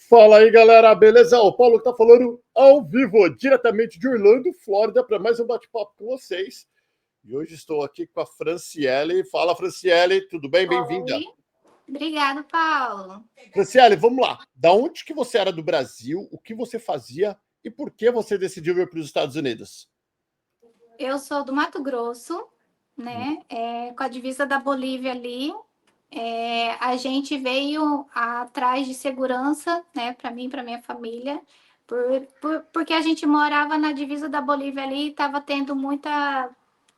Fala aí, galera, beleza? O Paulo tá falando ao vivo, diretamente de Orlando, Flórida, para mais um bate-papo com vocês. E hoje estou aqui com a Franciele. Fala, Franciele, tudo bem? Bem-vinda. Oi, obrigado, Paulo. Franciele, vamos lá. Da onde que você era do Brasil, o que você fazia e por que você decidiu vir para os Estados Unidos? Eu sou do Mato Grosso, né? Com a divisa da Bolívia ali. A gente veio atrás de segurança, né? Para mim, para minha família, porque a gente morava na divisa da Bolívia ali e estava tendo muita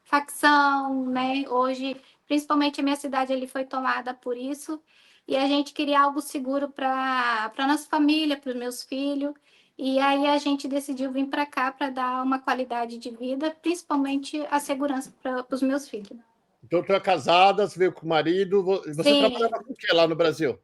facção, né? Hoje, principalmente a minha cidade ali foi tomada por isso. E a gente queria algo seguro para nossa família, para os meus filhos. E aí a gente decidiu vir para cá para dar uma qualidade de vida, principalmente a segurança para os meus filhos. Então, tu é casada, você veio com o marido, você Sim. trabalhava com o que lá no Brasil?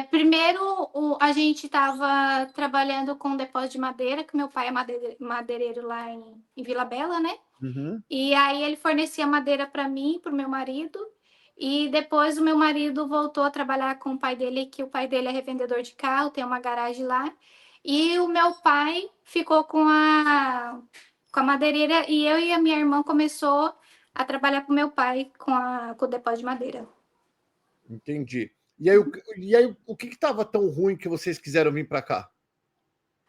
Primeiro, a gente estava trabalhando com depósito de madeira, que meu pai é madeireiro lá em Vila Bela, né? Uhum. E aí ele fornecia madeira para mim e para o meu marido. E depois o meu marido voltou a trabalhar com o pai dele, que o pai dele é revendedor de carro, tem uma garagem lá. E o meu pai ficou com a madeireira e eu e a minha irmã começou a trabalhar com meu pai com o depósito de madeira. Entendi. E aí, o que estava tão ruim que vocês quiseram vir para cá?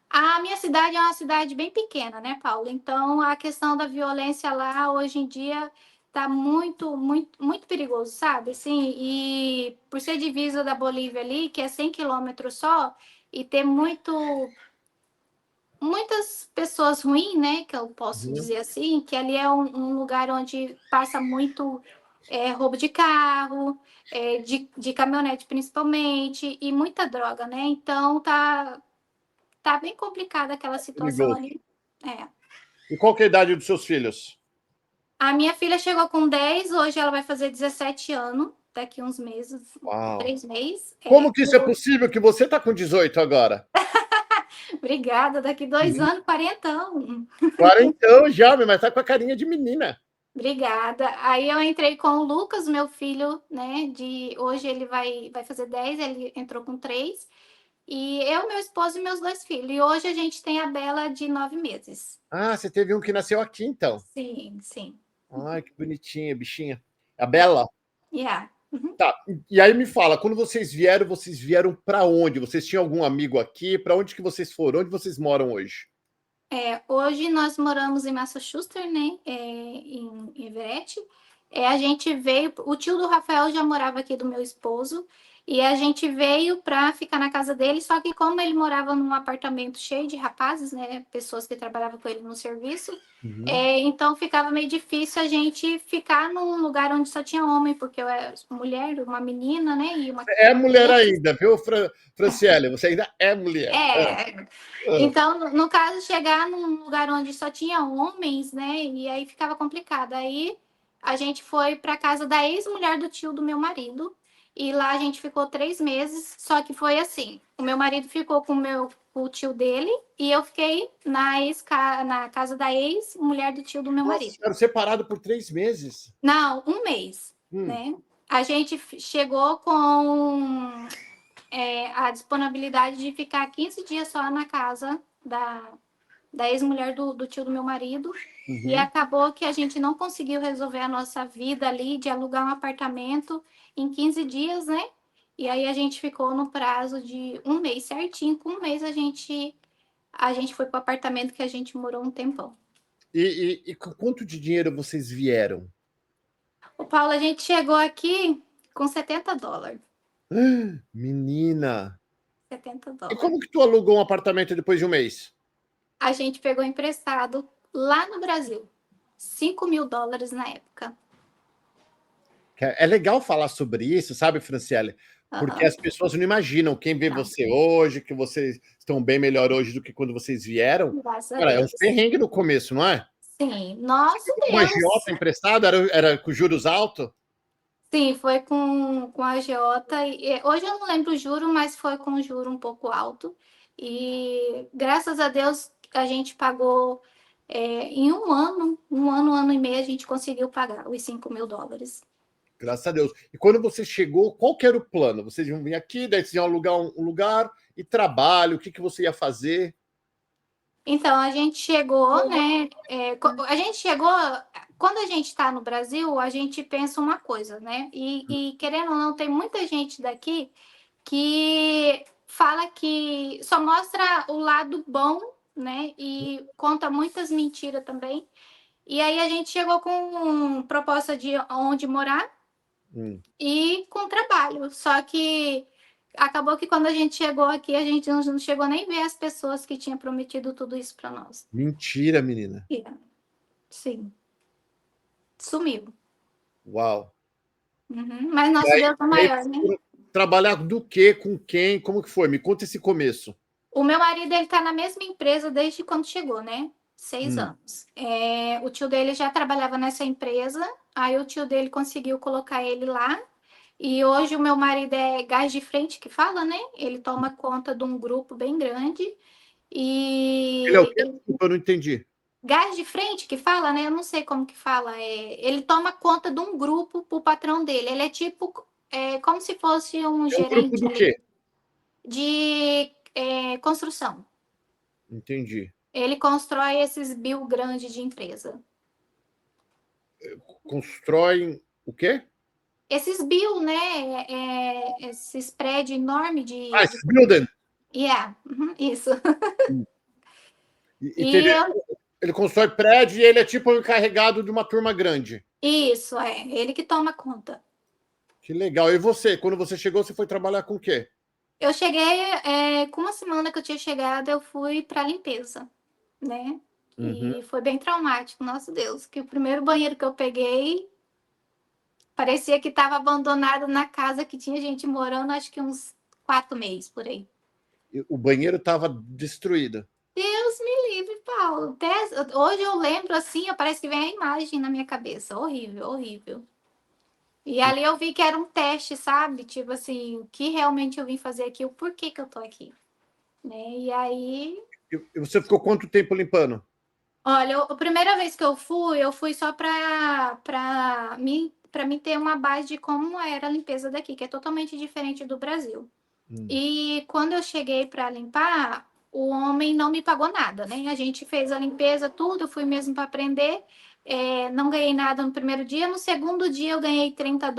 A minha cidade é uma cidade bem pequena, né, Paulo? Então a questão da violência lá hoje em dia tá muito, muito, muito perigoso, sabe? Assim, e por ser divisa da Bolívia ali, que é 100 quilômetros só, e ter muitas pessoas ruins, né? Que eu posso Uhum. dizer assim, que ali é um lugar onde passa muito roubo de carro, de caminhonete principalmente, e muita droga, né? Então tá bem complicada aquela situação Perigoso. ali. É. E qual que é a idade dos seus filhos? A minha filha chegou com 10, hoje ela vai fazer 17 anos, daqui uns meses, Uau. 3 meses. Como que isso é possível que você está com 18 agora? Obrigada, daqui 2 anos, 40. Quarentão já, mas tá com a carinha de menina. Obrigada. Aí eu entrei com o Lucas, meu filho, né? Hoje ele vai fazer 10, ele entrou com 3. E eu, meu esposo e meus 2 filhos. E hoje a gente tem a Bela de 9 meses. Ah, você teve um que nasceu aqui, então. Sim, sim. Ai, que bonitinha, bichinha. A Bela. Yeah. Uhum. Tá. E aí me fala, quando vocês vieram para onde? Vocês tinham algum amigo aqui? Para onde que vocês foram? Onde vocês moram hoje? Hoje nós moramos em Massachusetts, né? Em Everett. A gente veio. O tio do Rafael já morava aqui do meu esposo. E a gente veio para ficar na casa dele. Só que, como ele morava num apartamento cheio de rapazes, né? Pessoas que trabalhavam com ele no serviço. Uhum. Então ficava meio difícil a gente ficar num lugar onde só tinha homem, porque eu era mulher, uma menina, né? E uma É mulher criança. ainda, viu, Franciele? Você ainda é mulher. É, Ah. então, no caso, chegar num lugar onde só tinha homens, né? E aí ficava complicado. Aí a gente foi para casa da ex-mulher do tio do meu marido. E lá a gente ficou 3 meses. Só que foi assim: o meu marido ficou com o tio dele e eu fiquei na casa da ex-mulher do tio do meu Nossa, marido. ficaram separados por 3 meses. Não, um mês, né? A gente chegou com a disponibilidade de ficar 15 dias só na casa da ex-mulher do tio do meu marido. E Uhum. acabou que a gente não conseguiu resolver a nossa vida ali de alugar um apartamento em 15 dias, né? E aí a gente ficou no prazo de um mês certinho. Com um mês a gente foi para o apartamento que a gente morou um tempão. E com quanto de dinheiro vocês vieram? O Paulo, a gente chegou aqui com $70. Menina. setenta E dólares. como que tu alugou um apartamento depois de um mês? A gente pegou emprestado lá no Brasil. $5.000 na época. É legal falar sobre isso, sabe, Franciele? Porque Uhum. as pessoas não imaginam quem vê Não, você hoje, que vocês estão bem melhor hoje do que quando vocês vieram. graças a Cara, é um Deus. perrengue no começo, não é? Sim, Você nosso pegou uma Deus. agiota emprestada? Era com juros altos? Sim, foi com a agiota. Hoje eu não lembro o juro, mas foi com o juro um pouco alto. E graças a Deus a gente pagou em um ano e meio, a gente conseguiu pagar os $5.000. Graças a Deus. E quando você chegou, qual que era o plano? Vocês iam vir aqui, daí vocês iam alugar um lugar e trabalho, o que, que você ia fazer? Então, a gente chegou, né? A gente chegou. Quando a gente está no Brasil, a gente pensa uma coisa, né? E querendo ou não, tem muita gente daqui que fala que só mostra o lado bom, né? E conta muitas mentiras também. E aí a gente chegou com proposta de onde morar Hum. e com trabalho. Só que acabou que quando a gente chegou aqui, a gente não chegou nem a ver as pessoas que tinham prometido tudo isso para nós. Mentira, menina. Sim. Sumiu. Uau. Uhum. Mas E nosso aí, Deus é maior, né? trabalhar do quê? Com quem? Como que foi? Me conta esse começo. O meu marido, ele tá na mesma empresa desde quando chegou, né? 6 anos. O tio dele já trabalhava nessa empresa, aí o tio dele conseguiu colocar ele lá. E hoje o meu marido é gás de frente que fala, né? Ele toma conta de um grupo bem grande. Ele é o E quê? Desculpa, eu não entendi. gás de frente que fala, né? Eu não sei como que fala. Ele toma conta de um grupo pro patrão dele. Ele é tipo, como se fosse um É um grupo gerente do ali quê? de construção. Entendi. Ele constrói esses bill grandes de empresa. Constroem o quê? Esses bill, né? Esses prédios enormes Ah, de... esses building. Yeah, isso. Entendeu? E eu... Ele constrói prédio e ele é tipo o encarregado de uma turma grande. Isso, ele que toma conta. Que legal. E você, quando você chegou, você foi trabalhar com o quê? Eu cheguei, com uma semana que eu tinha chegado, eu fui para limpeza, né? Uhum. E foi bem traumático, nosso Deus, que o primeiro banheiro que eu peguei parecia que estava abandonado na casa que tinha gente morando, acho que uns 4 meses por aí. O banheiro estava destruído. Deus me livre, Paulo. Hoje eu lembro assim, parece que vem a imagem na minha cabeça. Horrível, horrível. E ali eu vi que era um teste, sabe? Tipo assim, o que realmente eu vim fazer aqui, o porquê que eu tô aqui. Né? E aí. E você ficou quanto tempo limpando? Olha, a primeira vez que eu fui só para mim ter uma base de como era a limpeza daqui, que é totalmente diferente do Brasil. E quando eu cheguei para limpar, o homem não me pagou nada, né? A gente fez a limpeza, tudo, eu fui mesmo para aprender. Não ganhei nada no primeiro dia, no segundo dia eu ganhei US$ 30.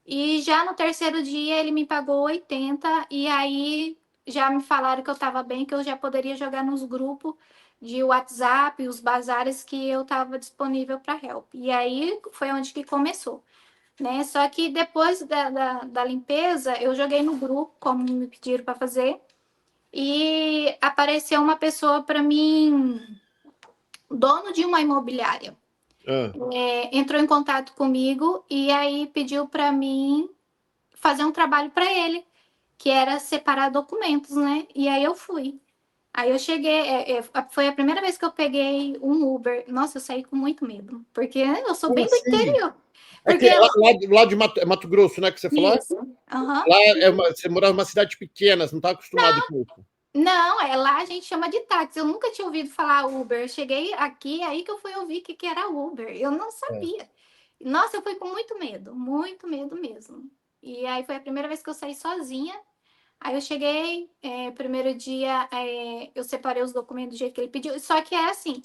E já no terceiro dia ele me pagou 80, e aí já me falaram que eu estava bem, que eu já poderia jogar nos grupos de WhatsApp, os bazares que eu estava disponível para help. E aí foi onde que começou, né? Só que depois da limpeza, eu joguei no grupo, como me pediram para fazer, e apareceu uma pessoa para mim, dono de uma imobiliária. Ah. Entrou em contato comigo e aí pediu para mim fazer um trabalho para ele, que era separar documentos, né? E aí eu fui. Aí eu cheguei, foi a primeira vez que eu peguei um Uber. Nossa, eu saí com muito medo, porque eu sou Como bem do assim? interior. É Porque que lá de Mato Grosso, né, que você falou? isso. Uhum. Lá você morava em uma cidade pequena, você não estava acostumado com isso. Não, lá a gente chama de táxi. Eu nunca tinha ouvido falar Uber. Eu cheguei aqui, aí que eu fui ouvir que era Uber. Eu não sabia. Nossa, eu fui com muito medo mesmo. E aí foi a primeira vez que eu saí sozinha. Aí eu cheguei, primeiro dia, eu separei os documentos do jeito que ele pediu. Só que é assim,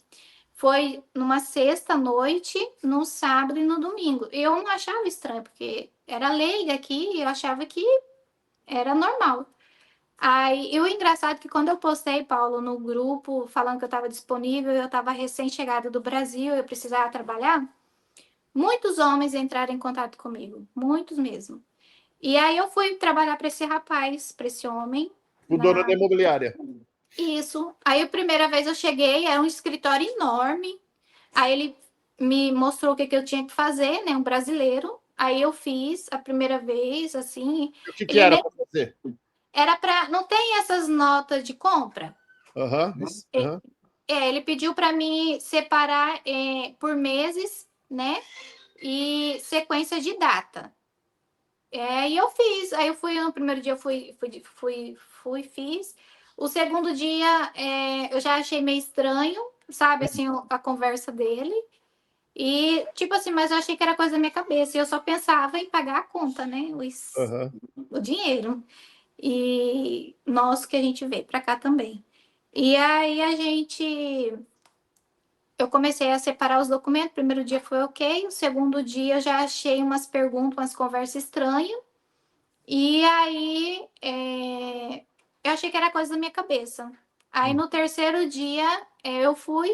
foi numa sexta-noite, no sábado e no domingo. Eu não achava estranho, porque era leiga aqui, eu achava que era normal. Aí, e o engraçado é que quando eu postei, Paulo, no grupo, falando que eu estava disponível, eu estava recém-chegada do Brasil, eu precisava trabalhar, muitos homens entraram em contato comigo, muitos mesmo. E aí eu fui trabalhar para esse rapaz, para esse homem. O dono da imobiliária. Isso. Aí a primeira vez eu cheguei, era um escritório enorme. Aí ele me mostrou o que eu tinha que fazer, né? Um brasileiro. Aí eu fiz a primeira vez, assim. E o que Ele era para fazer? era para. Não tem essas notas de compra? Aham. Ele pediu para mim separar por meses, né? E sequência de data. E eu fiz. Aí eu fui no primeiro dia, eu fiz. O segundo dia, eu já achei meio estranho, sabe, assim, a conversa dele. E, tipo assim, mas eu achei que era coisa da minha cabeça. E eu só pensava em pagar a conta, né? Aham. O dinheiro. E nosso que a gente veio para cá também. E aí eu comecei a separar os documentos. O primeiro dia foi ok, o segundo dia eu já achei umas perguntas, umas conversas estranhas. E aí eu achei que era coisa da minha cabeça. Aí no terceiro dia eu fui,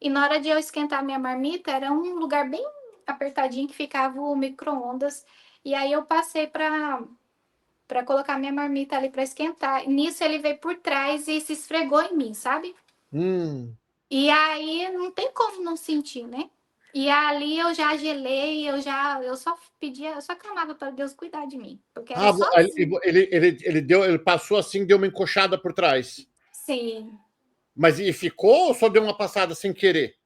e na hora de eu esquentar minha marmita, era um lugar bem apertadinho que ficava o micro-ondas. E aí eu passei para colocar minha marmita ali para esquentar. Nisso ele veio por trás e se esfregou em mim, sabe? Hum. E aí não tem como não sentir, né? E ali eu já gelei, eu só pedia, eu só clamava para Deus cuidar de mim, porque era Ah, só assim. ele passou assim, deu uma encoxada por trás. Sim. Mas e ficou ou só deu uma passada sem querer?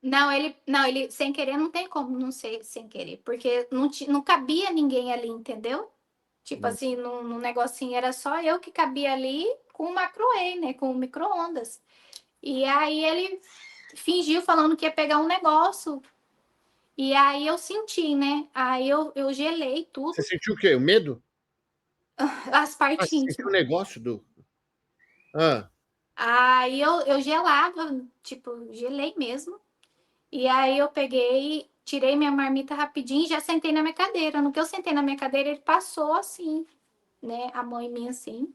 Não, ele sem querer não tem como não ser sem querer, porque não cabia ninguém ali, entendeu? Tipo Hum. assim, no negocinho era só eu que cabia ali com o macroei, né? Com o micro-ondas. E aí ele fingiu falando que ia pegar um negócio. E aí eu senti, né? Aí eu gelei Você tudo, sentiu o quê? O medo? as Ah, partes você sentiu o íntimas. negócio do. Ah, Aí eu gelava, tipo, gelei mesmo. E aí eu peguei, tirei minha marmita rapidinho e já sentei na minha cadeira. No que eu sentei na minha cadeira, ele passou assim, né? A mão em mim assim.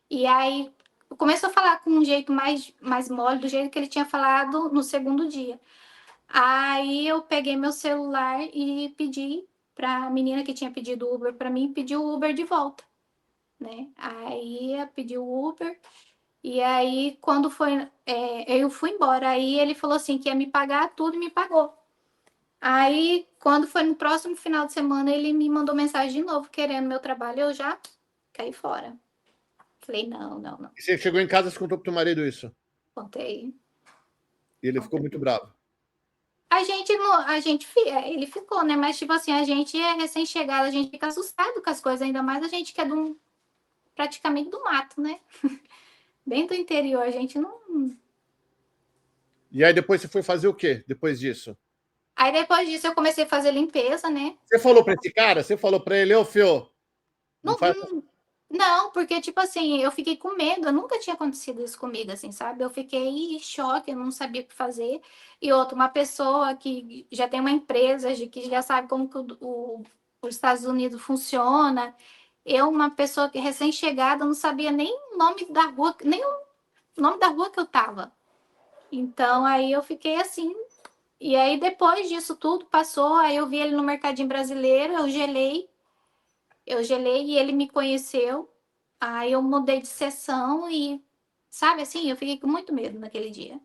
E aí começou a falar com um jeito mais mole, do jeito que ele tinha falado no segundo dia. Aí eu peguei meu celular e pedi para a menina que tinha pedido Uber para mim, pedir o Uber de volta, né? Aí eu pedi o Uber e aí quando foi, eu fui embora. Aí ele falou assim que ia me pagar tudo e me pagou. Aí quando foi no próximo final de semana ele me mandou mensagem de novo querendo meu trabalho, eu já caí fora. Falei não, não, não. e você chegou em casa e contou pro teu marido isso. Contei. E ele ficou muito bravo. A gente não, ele ficou, né? Mas tipo assim, a gente é recém-chegado, a gente fica assustado com as coisas, ainda mais a gente que é praticamente do mato, né? Bem do interior, a gente não. E aí depois você foi fazer o quê depois disso? Aí depois disso eu comecei a fazer limpeza, né? Você falou para esse cara? Você falou para ele, ô Fio, não Não, faz. não, porque tipo assim, eu fiquei com medo, nunca tinha acontecido isso comigo, assim, sabe? Eu fiquei em choque, eu não sabia o que fazer. E outra, uma pessoa que já tem uma empresa, que já sabe como que os Estados Unidos funciona. Eu, uma pessoa que recém-chegada, não sabia nem o nome da rua, nem o nome da rua que eu tava. Então, aí eu fiquei assim. E aí, depois disso tudo, passou. Aí eu vi ele no mercadinho brasileiro, eu gelei e ele me conheceu. Aí eu mudei de sessão e, sabe assim, eu fiquei com muito medo naquele dia.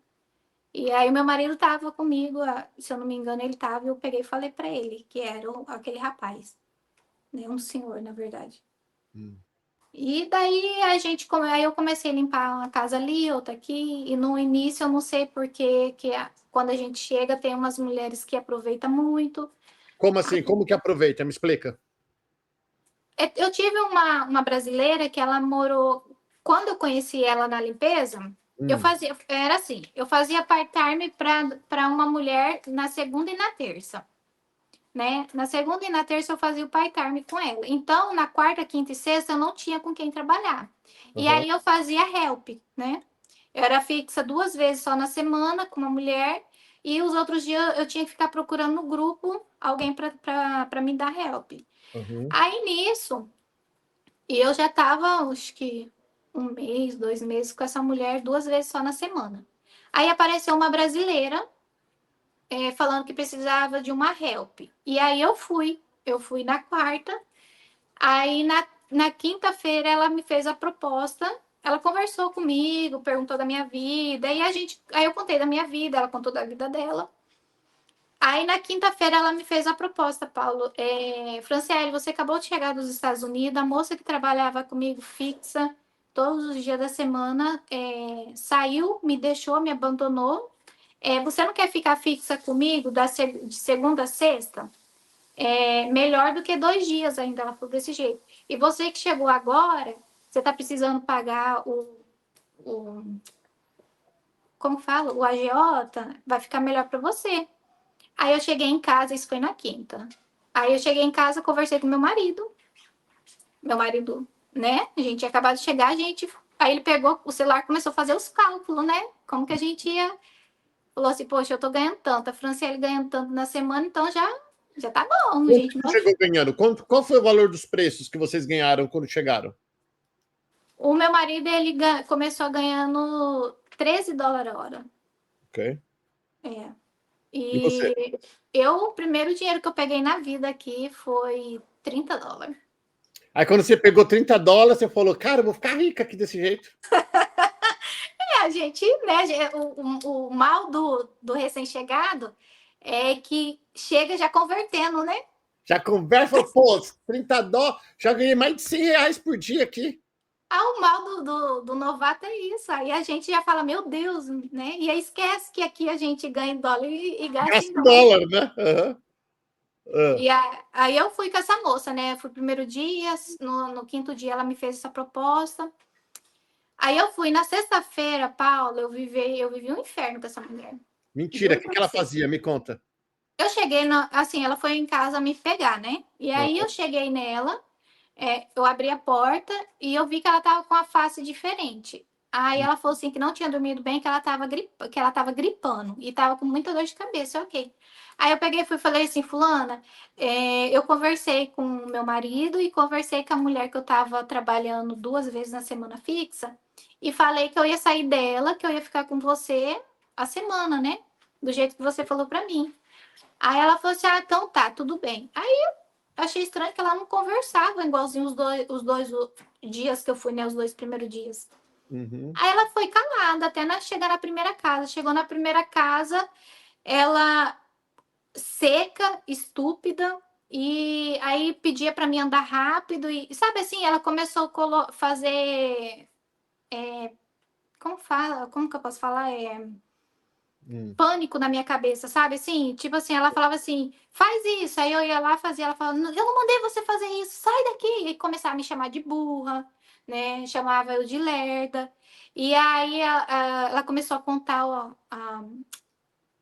E aí, meu marido tava comigo, se eu não me engano, ele tava, e eu peguei e falei pra ele que era aquele rapaz, né? Um senhor, na verdade. Hum. E daí aí eu comecei a limpar uma casa ali, outra aqui, e no início eu não sei porque quando a gente chega tem umas mulheres que aproveitam muito. Como assim? Como que aproveita? Me explica. Eu tive uma brasileira que ela morou, quando eu conheci ela na limpeza, Hum. era assim, eu fazia part-time para uma mulher na segunda e na terça. Né? Na segunda e na terça eu fazia o part-time com ela. Então, na quarta, quinta e sexta eu não tinha com quem trabalhar. E Aham. aí eu fazia help, né? Eu era fixa 2 vezes só na semana com uma mulher e os outros dias eu tinha que ficar procurando no grupo alguém para me dar help. Uhum. Aí nisso, e eu já estava, acho que 1 mês, 2 meses com essa mulher 2 vezes só na semana. Aí apareceu uma brasileira falando que precisava de uma help. E aí eu fui na quarta, aí na quinta-feira ela me fez a proposta, ela conversou comigo, perguntou da minha vida, e aí eu contei da minha vida, ela contou da vida dela. Aí na quinta-feira ela me fez a proposta, Paulo. Franciele, você acabou de chegar dos Estados Unidos, a moça que trabalhava comigo fixa todos os dias da semana saiu, me deixou, me abandonou. Você não quer ficar fixa comigo de segunda a sexta? Melhor do que 2 dias ainda, ela falou desse jeito. E você que chegou agora, você está precisando pagar o como fala, o agiota, vai ficar melhor para você. Aí eu cheguei em casa, isso foi na quinta. Aí eu cheguei em casa, conversei com meu marido, né? A gente tinha acabado de chegar, a gente. Aí ele pegou o celular, começou a fazer os cálculos, né? Como que a gente ia. Falou assim, poxa, eu tô ganhando tanto, a Franciele ganhando tanto na semana, então já tá bom, Quanto gente. que chegou ganhando? Qual foi o valor dos preços que vocês ganharam quando chegaram? O meu marido, ele começou ganhando US$ 13 a hora. Ok. É. E você? E o primeiro dinheiro que eu peguei na vida aqui foi US$ 30. Aí quando você pegou US$ 30, você falou, cara, eu vou ficar rica aqui desse jeito. A gente, né? O mal do recém-chegado é que chega já convertendo, né? Já conversa, pô, US$ 30, já ganhei mais de R$ 100 por dia aqui. Ah, o mal do novato é isso. Aí a gente já fala, meu Deus, né? E aí esquece que aqui a gente ganha em dólar e gasta em Gasta em dólar. dólar, né? Uhum. Uhum. E aí eu fui com essa moça, né? Fui o primeiro dia, no quinto dia ela me fez essa proposta. Aí eu fui na sexta-feira, Paula, eu vivi um inferno com essa mulher. Mentira, o Juro que pra que ela você. fazia? Me conta. Eu cheguei, assim, ela foi em casa me pegar, né? E aí eu cheguei nela, eu abri a porta e eu vi que ela tava com a face diferente. Aí ela falou assim que não tinha dormido bem, que ela tava gripando e tava com muita dor de cabeça, ok. Aí eu peguei e fui e falei assim, fulana, eu conversei com o meu marido e conversei com a mulher que eu tava trabalhando 2 vezes na semana fixa e falei que eu ia sair dela, que eu ia ficar com você a semana, né? Do jeito que você falou pra mim. Aí ela falou assim: ah, então tá, tudo bem. Aí eu achei estranho que ela não conversava igualzinho os dois dias que eu fui, né? Os 2 primeiros dias. Uhum. Aí ela foi calada até chegar na primeira casa. Chegou na primeira casa, ela seca, estúpida, e aí pedia para mim andar rápido. E sabe assim, ela começou a fazer. Como fala? Como que eu posso falar? Uhum. Pânico na minha cabeça, sabe? Assim, tipo assim, ela falava assim, faz isso. Aí eu ia lá, fazia, ela falava, eu não mandei você fazer isso, sai daqui. E começava a me chamar de burra, né? Chamava eu de lerda. E aí ela começou a contar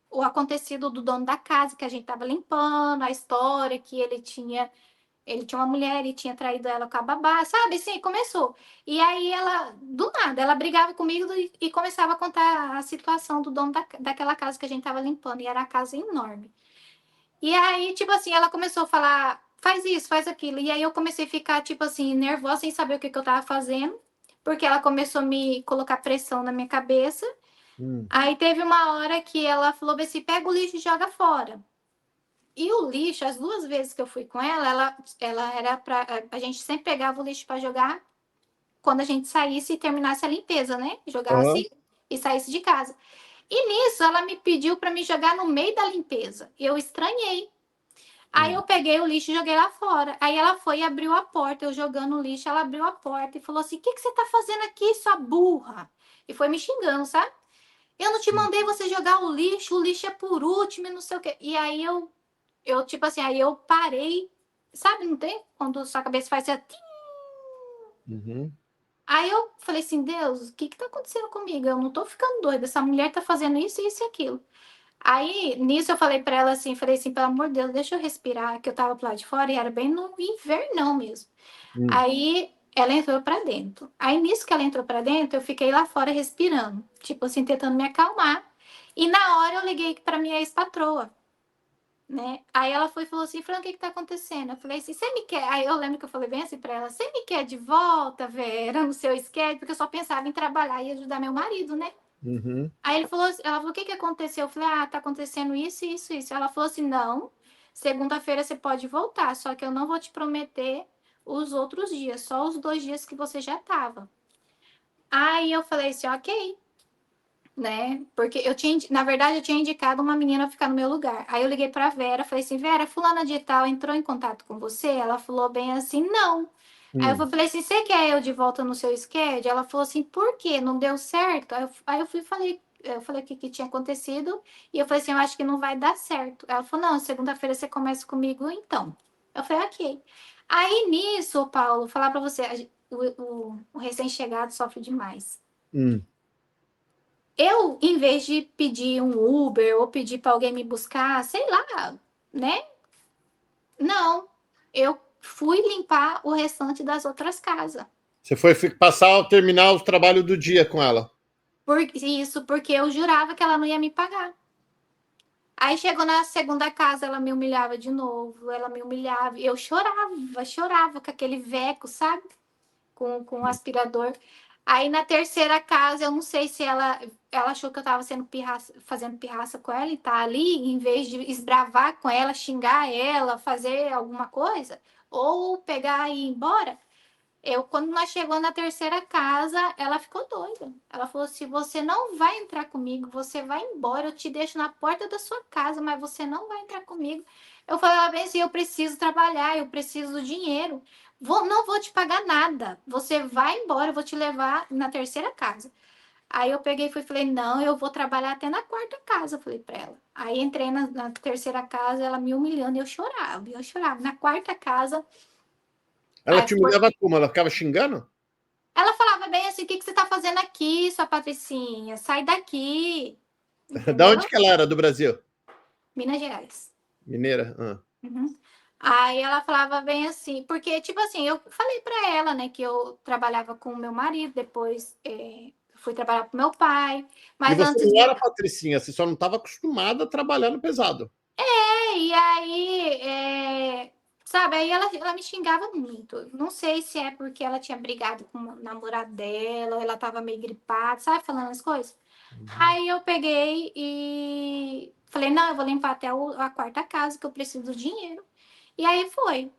o acontecido do dono da casa, que a gente tava limpando, a história que ele tinha uma mulher e tinha traído ela com a babá, sabe? Assim, começou. E aí ela, do nada, ela brigava comigo e começava a contar a situação do dono daquela casa que a gente tava limpando. E era a casa enorme. E aí, tipo assim, ela começou a falar, faz isso, faz aquilo. E aí eu comecei a ficar, tipo assim, nervosa, sem saber o que eu tava fazendo. Porque ela começou a me colocar pressão na minha cabeça. Uhum. Aí teve uma hora que ela falou assim, pega o lixo e joga fora. E o lixo, as 2 vezes que eu fui com ela era para a gente sempre pegava o lixo para jogar quando a gente saísse e terminasse a limpeza, né? Uhum. Jogasse e saísse de casa. E nisso ela me pediu para me jogar no meio da limpeza. Eu estranhei. Aí Uhum. eu peguei o lixo e joguei lá fora. Aí ela foi e abriu a porta. Eu jogando o lixo, ela abriu a porta e falou assim: O que você tá fazendo aqui, sua burra? E foi me xingando, sabe? Eu não te mandei você jogar o lixo é por último e não sei o quê. E aí tipo assim, aí eu parei, sabe, não tem? Quando sua cabeça faz assim, Uhum. aí eu falei assim, Deus, o que que tá acontecendo comigo? Eu não tô ficando doida, essa mulher tá fazendo isso, isso e aquilo. Aí, nisso eu falei pra ela assim, falei assim, pelo amor de Deus, deixa eu respirar, que eu tava pro lado de fora e era bem no invernão mesmo. Uhum. Aí ela entrou pra dentro. Aí nisso que ela entrou pra dentro, eu fiquei lá fora respirando, tipo assim, tentando me acalmar. E na hora eu liguei pra minha ex-patroa, né? Aí ela foi e falou assim, Fran, o que que tá acontecendo? Eu falei assim, você me quer? Aí eu lembro que eu falei bem assim pra ela, você me quer de volta, Vera, no seu sketch? Porque eu só pensava em trabalhar e ajudar meu marido, né? Uhum. Aí ela falou, o que que aconteceu? Eu falei, tá acontecendo isso, isso, isso. Ela falou assim, não, segunda-feira você pode voltar, só que eu não vou te prometer os outros dias, só os 2 dias que você já tava. Aí eu falei assim, ok, né? Porque na verdade, eu tinha indicado uma menina ficar no meu lugar. Aí eu liguei pra Vera, falei assim, Vera, fulana de tal entrou em contato com você? Ela falou bem assim, não. Aí eu Uhum. falei assim, você quer eu de volta no seu schedule? Ela falou assim, por quê? Não deu certo? Aí eu fui e falei, o que tinha acontecido, e eu falei assim, eu acho que não vai dar certo. Ela falou, não, segunda-feira você começa comigo, então. Eu falei, ok. Aí nisso, Paulo, falar pra você, o recém-chegado sofre demais. Uhum. eu, em vez de pedir um Uber ou pedir para alguém me buscar, sei lá, né? Não, eu fui limpar o restante das outras casas. Você foi passar, terminar o trabalho do dia com ela. Isso porque eu jurava que ela não ia me pagar. Aí chegou na segunda casa, ela me humilhava de novo, ela me humilhava. Eu chorava com aquele veco, sabe? Com o aspirador. Aí na terceira casa, eu não sei se ela achou que eu tava sendo fazendo pirraça com ela e tá ali, em vez de esbravar com ela, xingar ela, fazer alguma coisa, ou pegar e ir embora. Quando nós chegamos na terceira casa, ela ficou doida. Ela falou: se você não vai entrar comigo, você vai embora. Eu te deixo na porta da sua casa, mas você não vai entrar comigo. Eu falei: bem, assim, eu preciso trabalhar, eu preciso do dinheiro. Não vou te pagar nada. Você vai embora, eu vou te levar na terceira casa. Aí eu peguei e falei: não, eu vou trabalhar até na quarta casa. Eu falei para ela. Aí entrei na terceira casa, ela me humilhando, e eu chorava, eu chorava. Na quarta casa. Ela te humilhava como? Ela ficava xingando? Ela falava bem assim: o que você está fazendo aqui, sua Patricinha? Sai daqui. Da Entendeu? onde que ela era? Do Brasil? Minas Gerais. Mineira? Ah. Uhum. Aí ela falava bem assim, porque, tipo assim, eu falei para ela, né, que eu trabalhava com o meu marido, depois fui trabalhar com meu pai, E mas você antes não de. era patricinha, você só não estava acostumada a trabalhar no pesado. E aí, sabe, aí ela me xingava muito. Não sei se é porque ela tinha brigado com o namorado dela, ou ela tava meio gripada, sabe, falando as coisas. Aí eu peguei e falei: não, eu vou limpar até a quarta casa, que eu preciso do dinheiro. E aí foi.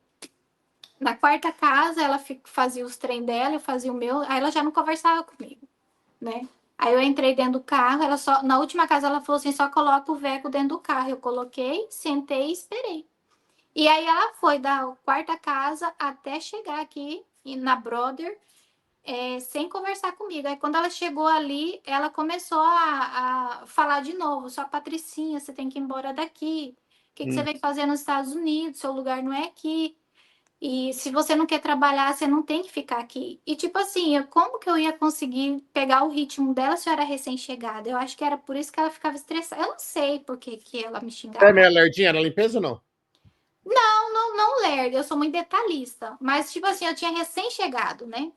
Na quarta casa, ela fazia os trem dela, eu fazia o meu, aí ela já não conversava comigo, né? Aí eu entrei dentro do carro, ela só, na última casa ela falou assim: só coloca o veco dentro do carro. Eu coloquei, sentei e esperei. E aí ela foi da quarta casa até chegar aqui na Brother, sem conversar comigo. Aí quando ela chegou ali, ela começou a falar de novo: sua Patricinha, você tem que ir embora daqui. O que você veio fazer nos Estados Unidos? Seu lugar não é aqui. E se você não quer trabalhar, você não tem que ficar aqui. E tipo assim, como que eu ia conseguir pegar o ritmo dela se eu era recém-chegada? Eu acho que era por isso que ela ficava estressada. Eu não sei por que ela me É xingava. meia lerdinha na limpeza ou não? Não lerda, eu sou muito detalhista. Mas tipo assim, eu tinha recém-chegado, né?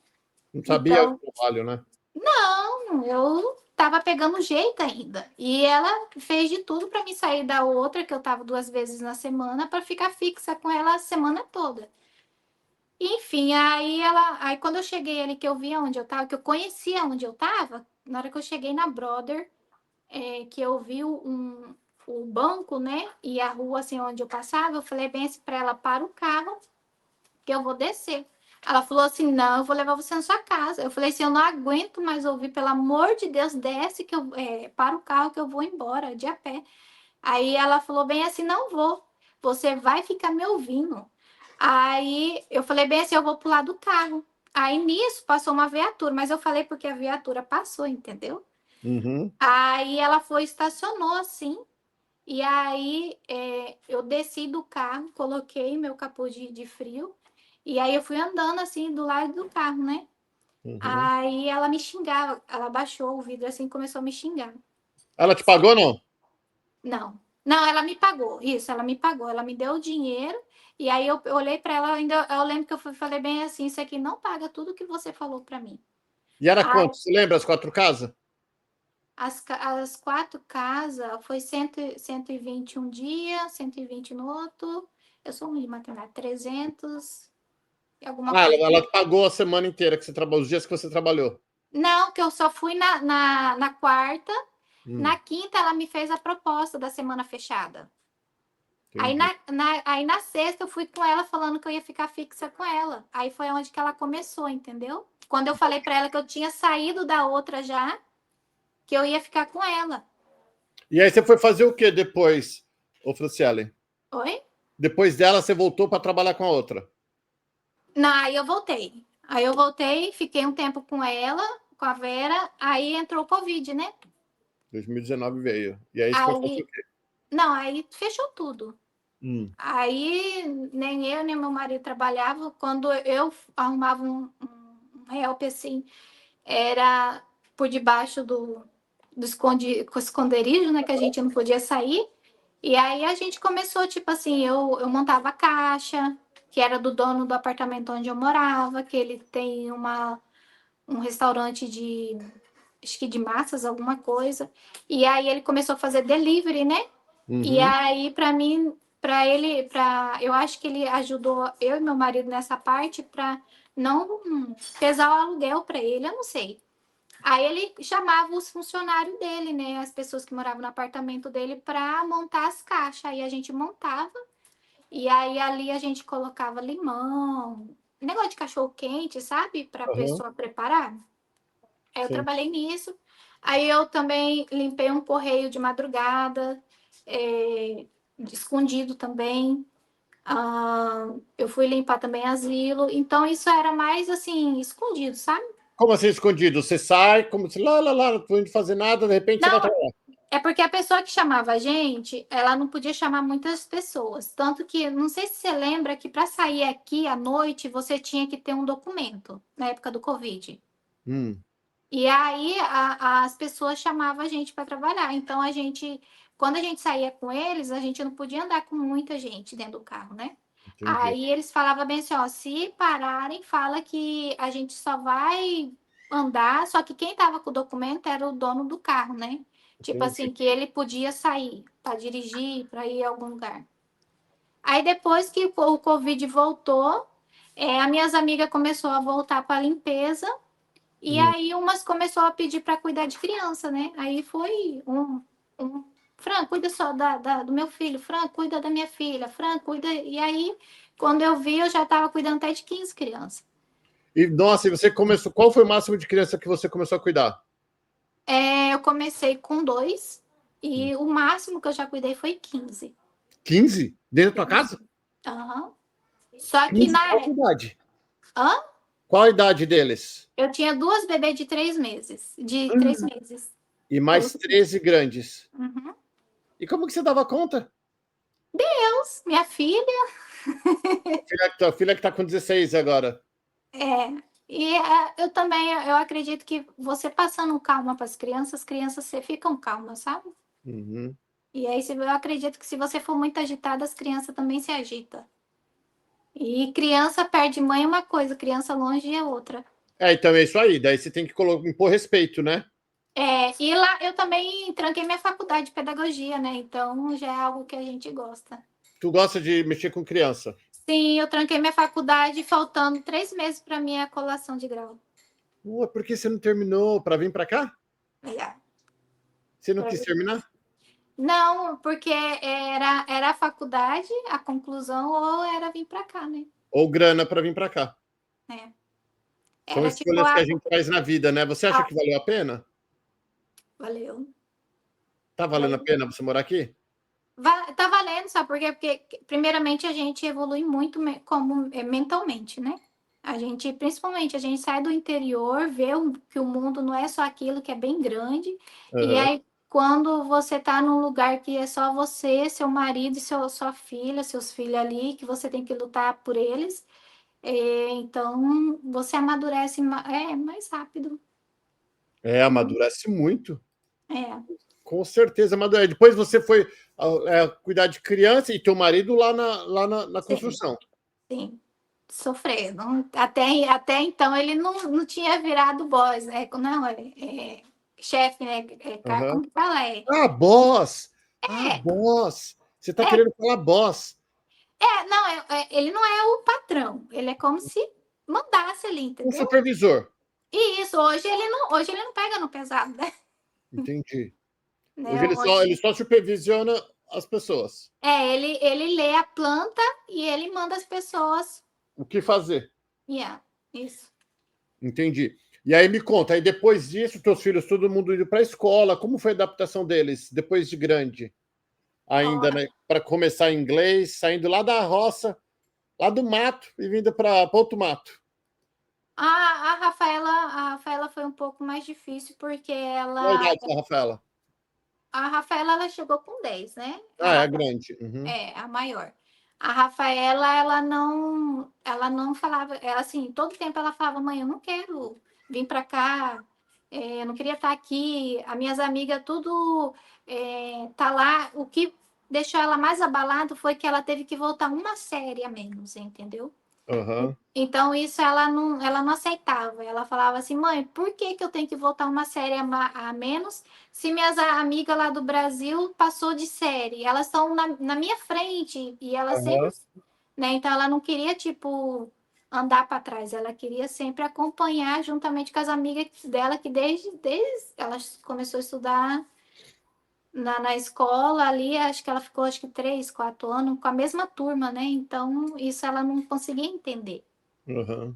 Não sabia o Então, trabalho, né? não, eu tava pegando jeito ainda. E ela fez de tudo para me sair da outra, que eu tava 2 vezes na semana, para ficar fixa com ela a semana toda. Enfim, aí quando eu cheguei ali, que eu via onde eu tava, que eu conhecia onde eu tava, na hora que eu cheguei na Brother, que eu vi o banco, né, e a rua, assim, onde eu passava, eu falei bem assim pra ela: para o carro, que eu vou descer. Ela falou assim: não, eu vou levar você na sua casa. Eu falei assim: eu não aguento mais ouvir, pelo amor de Deus, desce, que para o carro, que eu vou embora, de a pé. Aí ela falou bem assim: não vou, você vai ficar me ouvindo. Aí eu falei bem assim: eu vou pular do carro. Aí nisso passou uma viatura, mas eu falei porque a viatura passou, entendeu? Uhum. Aí ela foi, estacionou assim, e aí eu desci do carro, coloquei meu capô de frio, e aí eu fui andando assim do lado do carro, né? Uhum. Aí ela me xingava, ela baixou o vidro assim e começou a me xingar. Ela te pagou ou não? Não. Não, ela me pagou. Isso, ela me pagou. Ela me deu o dinheiro. E aí eu olhei para ela, ainda eu lembro que falei bem assim: isso aqui não paga tudo que você falou para mim. E era Ah, quanto? Você lembra as 4 casas? as quatro casas foi 120 um dia, 120 no outro. Eu sou ruim de matemática, 300 e alguma Ah, ela, coisa. ela pagou a semana inteira que você trabalhou, os dias que você trabalhou. Não, que eu só fui na quarta. Na Hum, quinta, ela me fez a proposta da semana fechada. Aí entendi. aí na sexta eu fui com ela falando que eu ia ficar fixa com ela. Aí foi onde que ela começou, entendeu? Quando eu falei para ela que eu tinha saído da outra já, que eu ia ficar com ela. E aí você foi fazer o que depois, ô Franciele? Oi? Depois dela, você voltou para trabalhar com a outra. Não, aí eu voltei. Aí eu voltei, fiquei um tempo com ela, com a Vera, aí entrou o Covid, né? 2019 veio. E aí você foi fazer o Aí, quê? não, aí fechou tudo. Hum. Aí nem eu, nem meu marido trabalhavam. Quando eu arrumava um help assim, era por debaixo com esconderijo, né? Que a gente não podia sair. E aí a gente começou, tipo assim, eu montava a caixa, que era do dono do apartamento onde eu morava, que ele tem um restaurante de, acho que de massas, alguma coisa. E aí ele começou a fazer delivery, né? E Uhum. aí, para mim, eu acho que ele ajudou eu e meu marido nessa parte para não pesar o aluguel para ele, eu não sei. Aí ele chamava os funcionários dele, né? As pessoas que moravam no apartamento dele para montar as caixas. Aí a gente montava e aí ali a gente colocava limão, negócio de cachorro quente, sabe? Para a Aham. pessoa preparar. Aí eu Sim. trabalhei nisso. Aí eu também limpei um correio de madrugada, escondido também. Eu fui limpar também asilo. Então isso era mais assim, escondido, sabe? Como assim escondido? Você sai, como se lá, não tô indo fazer nada, de repente você vai Não, trabalhar. é porque a pessoa que chamava a gente, ela não podia chamar muitas pessoas. Tanto que, não sei se você lembra que para sair aqui à noite, você tinha que ter um documento, na época do Covid. Hum, E aí as pessoas chamavam a gente para trabalhar. Então quando a gente saía com eles, a gente não podia andar com muita gente dentro do carro, né? entendi, Aí eles falavam bem assim, ó, se pararem, fala que a gente só vai andar, só que quem estava com o documento era o dono do carro, né? Tipo entendi. assim, que ele podia sair para dirigir, para ir a algum lugar. Aí depois que o Covid voltou, as minhas amigas começou a voltar para a limpeza e Hum. aí umas começou a pedir para cuidar de criança, né? Aí foi um Fran, cuida só do meu filho. Fran, cuida da minha filha. Fran, cuida. E aí, quando eu vi, eu já estava cuidando até de 15 crianças. E, nossa, e você começou. Qual foi o máximo de criança que você começou a cuidar? Eu comecei com dois e o máximo que eu já cuidei foi 15. 15? Dentro da tua casa? Uhum. Só que 15? Qual a idade? Hã? Qual a idade deles? Eu tinha duas bebês de 3 meses. De 3 meses. E Eu, mais 13 grandes. uhum. E como que você dava conta? Deus, minha filha. Tua filha que tá com 16 agora. É, eu também eu acredito que você passando calma para as crianças você ficam calmas, sabe? Uhum. E aí eu acredito que se você for muito agitada, as crianças também se agitam. E criança perde mãe é uma coisa, criança longe é outra. É, então é isso aí. Daí você tem que impor respeito, né? E lá eu também tranquei minha faculdade de pedagogia, né? Então já é algo que a gente gosta. Tu gosta de mexer com criança. Sim, eu tranquei minha faculdade faltando 3 meses para minha colação de grau. Por que você não terminou para vir para cá? É. Você não quis terminar? Não, porque era a faculdade, a conclusão, ou era vir para cá, né? Ou grana para vir para cá? É. São Era tipo escolhas que a gente faz na vida, né? Você acha que valeu a pena? valeu. Tá valendo a Valeu. pena você morar aqui? Tá valendo, sabe por quê? Porque, primeiramente, a gente evolui muito como mentalmente, né? Principalmente, a gente sai do interior, vê que o mundo não é só aquilo que é bem grande, e Aham. aí, quando você tá num lugar que é só você, seu marido e sua filha, seus filhos ali, que você tem que lutar por eles, então você amadurece mais rápido. É, amadurece muito. É, Com certeza, amadurece. Depois você foi cuidar de criança e teu marido na sim, construção. sim. Sofrer. Até então ele não tinha virado boss, né? Não, chefe, né? Aham. Como que fala? Ah, boss! Ah, É, boss! Você está é, querendo falar boss. não, ele não é o patrão, ele é como se mandasse ali, Um entendeu? supervisor. E isso, hoje ele não pega no pesado, né? Entendi. Né, Hoje hoje, ele só supervisiona as pessoas. ele lê a planta e ele manda as pessoas. O que fazer? Yeah, isso. Entendi. E aí me conta, aí depois disso, teus filhos, todo mundo indo para a escola, como foi a adaptação deles depois de grande? Ó, Ainda, né? Para começar inglês, saindo lá da roça, lá do mato e vindo para outro mato. a Rafaela foi um pouco mais difícil porque Qual a ela idade da Rafaela? A Rafaela, ela chegou com 10, né? Ah, é grande. Uhum. A maior. A Rafaela, ela não falava, ela assim, todo tempo ela falava, mãe, eu não quero vir para cá, eu não queria estar aqui. As minhas amigas tudo tá lá. O que deixou ela mais abalada foi que ela teve que voltar uma série a menos, entendeu? Aham. Então, isso ela não aceitava. Ela falava assim, mãe, por que eu tenho que voltar uma série a menos se minhas amigas lá do Brasil passou de série? Elas estão na minha frente e elas sempre, Aham. né? Então, ela não queria, tipo, andar para trás. Ela queria sempre acompanhar juntamente com as amigas dela, que desde ela começou a estudar na escola ali, acho que ela ficou, acho que 3, 4 anos com a mesma turma, né? Então, isso ela não conseguia entender. Aham.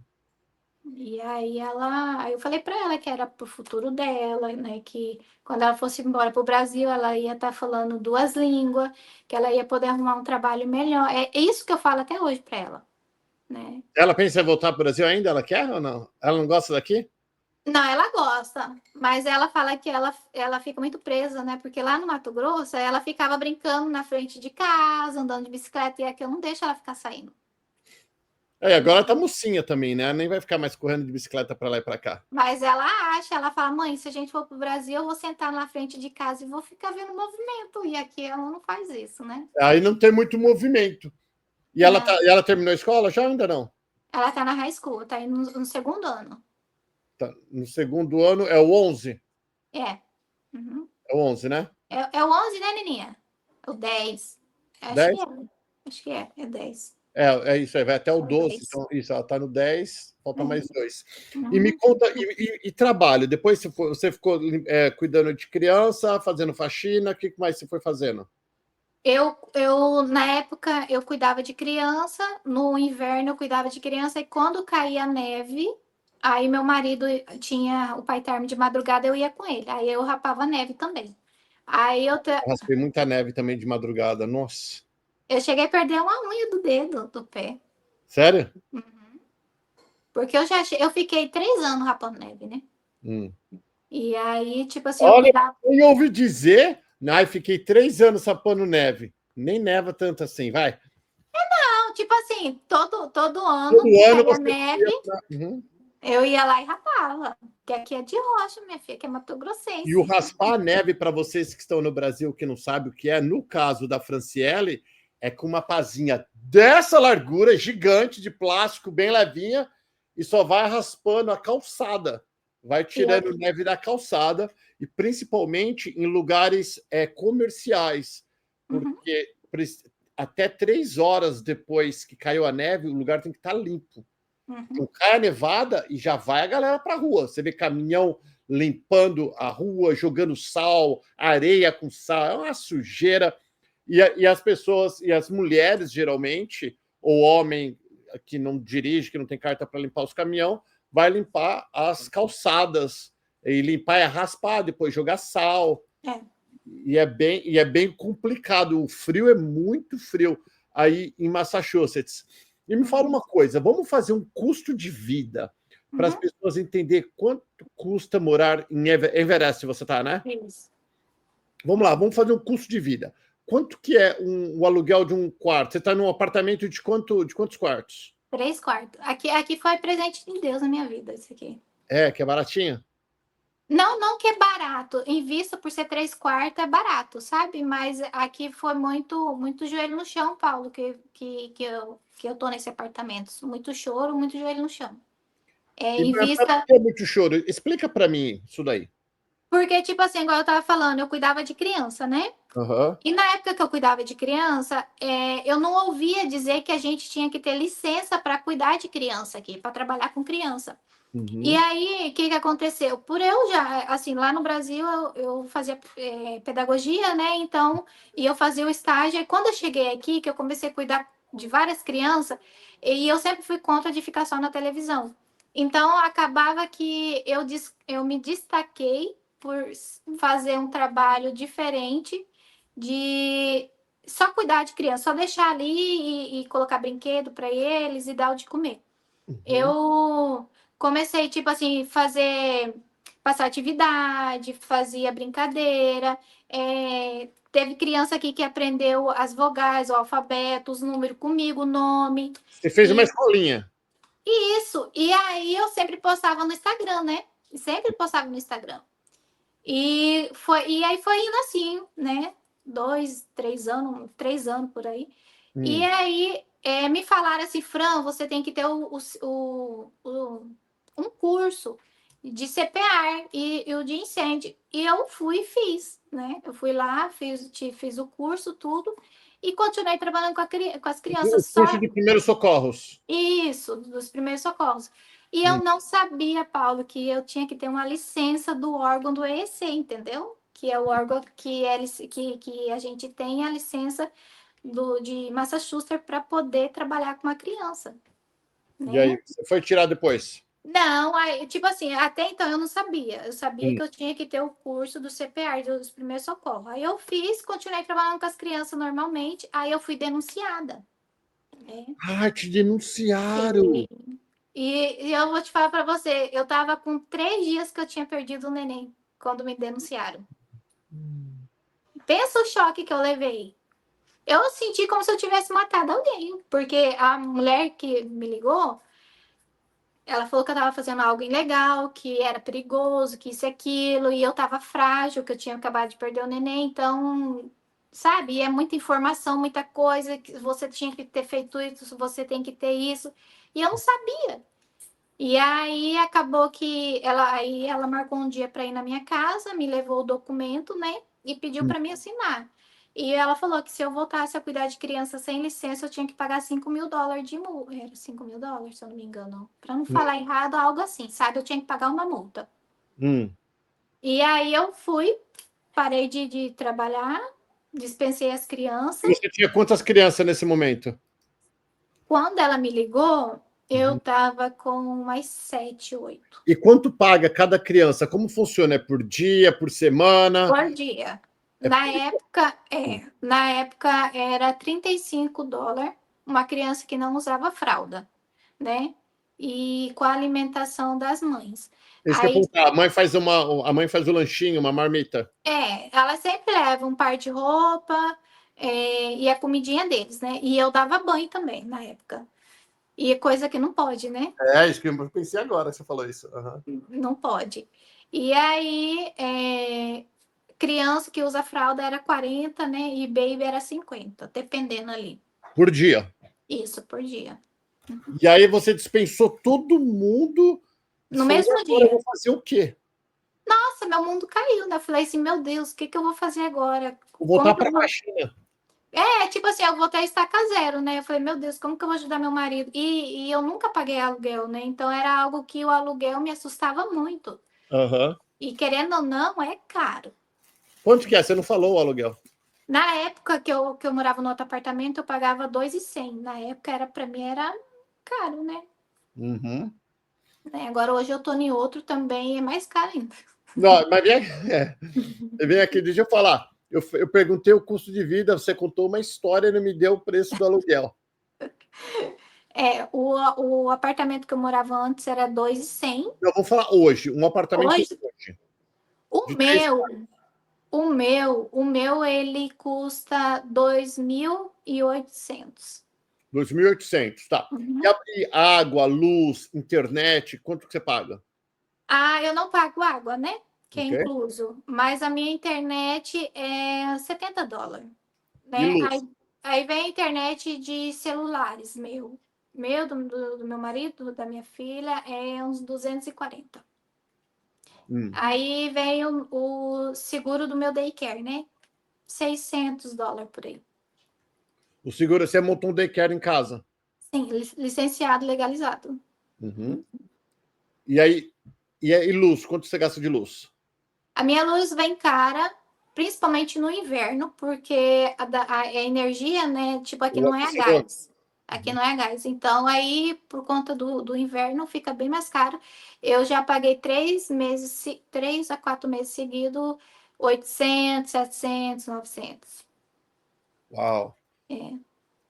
E aí eu falei para ela que era pro futuro dela, né? Que quando ela fosse embora para o Brasil, ela ia estar falando 2 línguas, que ela ia poder arrumar um trabalho melhor. É isso que eu falo até hoje para ela, né? Ela pensa em voltar para o Brasil ainda? Ela quer ou não? Ela não gosta daqui? Não, ela gosta, mas ela fala que ela fica muito presa, né? Porque lá no Mato Grosso, ela ficava brincando na frente de casa, andando de bicicleta, e aqui eu não deixo ela ficar saindo. É, agora tá mocinha também, né? Nem vai ficar mais correndo de bicicleta para lá e para cá. Mas ela fala, mãe, se a gente for pro Brasil, eu vou sentar na frente de casa e vou ficar vendo movimento. E aqui ela não faz isso, né? Aí não tem muito movimento. E ela, Não. ela terminou a escola já ou ainda não? Ela tá na high school, tá indo no segundo ano. Tá, no segundo ano é o 11. É. Uhum. É o 11, né? É o 11, né, Neninha? O 10. Acho que 10? é. Acho que é 10. É isso aí, vai até o É o 12. 10. Então, isso, ela está no 10, falta mais dois. E me Uhum. conta, e trabalho? Depois você ficou cuidando de criança, fazendo faxina, o que mais você foi fazendo? Na época, eu cuidava de criança, no inverno eu cuidava de criança, e quando caía neve, aí meu marido tinha o pai termo de madrugada, eu ia com ele, aí eu rapava neve também. Aí Eu raspei muita neve também de madrugada, nossa. eu cheguei a perder uma unha do dedo do pé, Sério? porque eu fiquei 3 anos rapando neve, né? Hum. E aí, tipo assim, eu Olha, cuidava. eu ouvi dizer, ai, fiquei 3 anos sapando neve. Nem neva tanto assim, vai. Não, tipo assim, todo Todo ano que ano caía você neve, ia. Uhum. eu ia lá e rapava. Que aqui é de rocha, minha filha, que é Mato E o Grossense. raspar a neve, para vocês que estão no Brasil, que não sabem o que é, no caso da Franciele, é com uma pazinha dessa largura, gigante, de plástico, bem levinha, e só vai raspando a calçada. Vai tirando neve da calçada, e principalmente em lugares comerciais, Uhum, porque até 3 horas depois que caiu a neve, o lugar tem que estar limpo. uhum. Cai a nevada e já vai a galera para a rua. Você vê caminhão limpando a rua, jogando sal, areia com sal, é uma sujeira. E as pessoas, e as mulheres, geralmente, ou homem que não dirige, que não tem carta para limpar os caminhões, vai limpar as calçadas. E limpar é raspar, depois jogar sal. É. E é bem complicado. O frio é muito frio aí em Massachusetts. E me fala uma coisa: vamos fazer um custo de vida para as Uhum. pessoas entenderem quanto custa morar em Everest, você está, né? Isso. Vamos lá, vamos fazer um custo de vida. Quanto que é o aluguel de um quarto? Você está num apartamento de quantos quartos? 3 quartos. Aqui foi presente de Deus na minha vida, isso aqui. É, que é baratinho? Não, não que é barato. Em vista por ser 3 quartos, é barato, sabe? Mas aqui foi muito, muito joelho no chão, Paulo, que eu tô nesse apartamento. Muito choro, muito joelho no chão. E Em por vista. que é muito choro? Explica para mim isso daí. Porque, tipo assim, igual eu tava falando, eu cuidava de criança, né? Aham. E na época que eu cuidava de criança, eu não ouvia dizer que a gente tinha que ter licença para cuidar de criança aqui, para trabalhar com criança. E Uhum. aí, o que aconteceu? Por eu já, assim, lá no Brasil, eu fazia pedagogia, né? Então, e eu fazia o estágio. E quando eu cheguei aqui, que eu comecei a cuidar de várias crianças, e eu sempre fui contra de ficar só na televisão. Então, acabava que eu me destaquei por fazer um trabalho diferente de só cuidar de criança, só deixar ali e colocar brinquedo para eles e dar o de comer. Uhum. Eu comecei, tipo assim, passar atividade, fazia brincadeira. Teve criança aqui que aprendeu as vogais, o alfabeto, os números comigo, o nome. Você fez uma E escolinha. isso. E aí eu sempre postava no Instagram, né? Sempre postava no Instagram. E aí foi indo assim, né? 3 anos por aí. E aí me falaram assim, Fran, você tem que ter um curso de CPR e o de incêndio. E eu fui e fiz, né? Eu fui lá, fiz o curso, tudo, e continuei trabalhando com as O crianças. curso Só de primeiros socorros. isso, dos primeiros socorros. E eu Hum. não sabia, Paulo, que eu tinha que ter uma licença do órgão do EEC, entendeu? Que é o órgão que a gente tem a licença de Massachusetts para poder trabalhar com uma criança, E aí, né? você foi tirar depois? Não, aí, tipo assim, até então eu não sabia. Eu sabia que eu tinha que ter o curso do CPR, dos primeiros socorros. Aí eu fiz, continuei trabalhando com as crianças normalmente, aí eu fui denunciada, né? Ah, te denunciaram. Sim. E eu vou te falar para você, eu tava com 3 dias que eu tinha perdido o neném quando me denunciaram. Pensa o choque que eu levei. Eu senti como se eu tivesse matado alguém, porque a mulher que me ligou, ela falou que eu tava fazendo algo ilegal, que era perigoso, que isso e aquilo, e eu tava frágil, que eu tinha acabado de perder o neném, então, sabe? E é muita informação, muita coisa, que você tinha que ter feito isso, você tem que ter isso, e eu não sabia. E aí acabou que ela marcou um dia para ir na minha casa, me levou o documento, né? E pediu para mim assinar. E ela falou que se eu voltasse a cuidar de criança sem licença, eu tinha que pagar $5.000 de multa. Era $5.000, se eu não me engano. Para não falar errado, algo assim, sabe? Eu tinha que pagar uma multa. Hum. E aí eu fui, parei de trabalhar, dispensei as E crianças. você tinha quantas crianças nesse momento? Quando ela me ligou, eu tava com mais 7, 8. E quanto paga cada criança? Como funciona? É por dia, por semana? Por dia. É Na época era $35 uma criança que não usava fralda, né? E com a alimentação das mães. isso que eu ia Aí, perguntar. A mãe faz o lanchinho, uma marmita. ela sempre leva um par de roupa, e a comidinha deles, né? E eu dava banho também na época. E coisa que não pode, né? É, isso que eu pensei agora que você falou isso. Aham. Não pode. E aí, criança que usa fralda era 40, né? E baby era 50, dependendo ali. Por dia. Isso, por dia. E aí você dispensou todo mundo e No falou: e mesmo agora eu dia. vou fazer o quê? Nossa, meu mundo caiu, né? Eu falei assim, meu Deus, o que que eu vou fazer agora? Vou Como voltar que eu para a vou... China. Tipo assim, eu vou até estaca zero, né? Eu falei, meu Deus, como que eu vou ajudar meu marido? E eu nunca paguei aluguel, né? Então era algo que o aluguel me assustava muito. Aham. E querendo ou não, é caro. Quanto que é? Você não falou o aluguel. Na época que eu morava no outro apartamento, eu pagava 2.100. Na época, para mim, era caro, né? Uhum. Agora, hoje eu tô em outro também, é mais caro ainda. Não, mas vem aqui, deixa eu falar. Eu perguntei o custo de vida, você contou uma história e não me deu o preço do aluguel. O apartamento que eu morava antes era 2.100. Não, vamos falar hoje. Um apartamento Hoje, hoje, o de três meu, ele custa 2.800. 2.800, tá. E Uhum. abrir água, luz, internet, quanto que você paga? Ah, eu não pago água, né? Que é Ok? incluso. Mas a minha internet é $70. E Né? luz? Aí vem a internet de celulares, do meu marido, da minha filha, é uns 240. Hum. Aí vem o seguro do meu daycare, né? $600 por aí. O seguro, você montou um daycare em casa. Sim, licenciado, legalizado. Uhum. E aí, e luz? Quanto você gasta de luz? A minha luz vem cara, principalmente no inverno, porque a energia, né? Tipo, aqui O não é a aquecedor. gás. Aqui não é a gás. Então, aí, por conta do inverno, fica bem mais caro. Eu já paguei 3 meses, 3 a 4 meses seguidos, 800, 700, 900. Uau. É. E,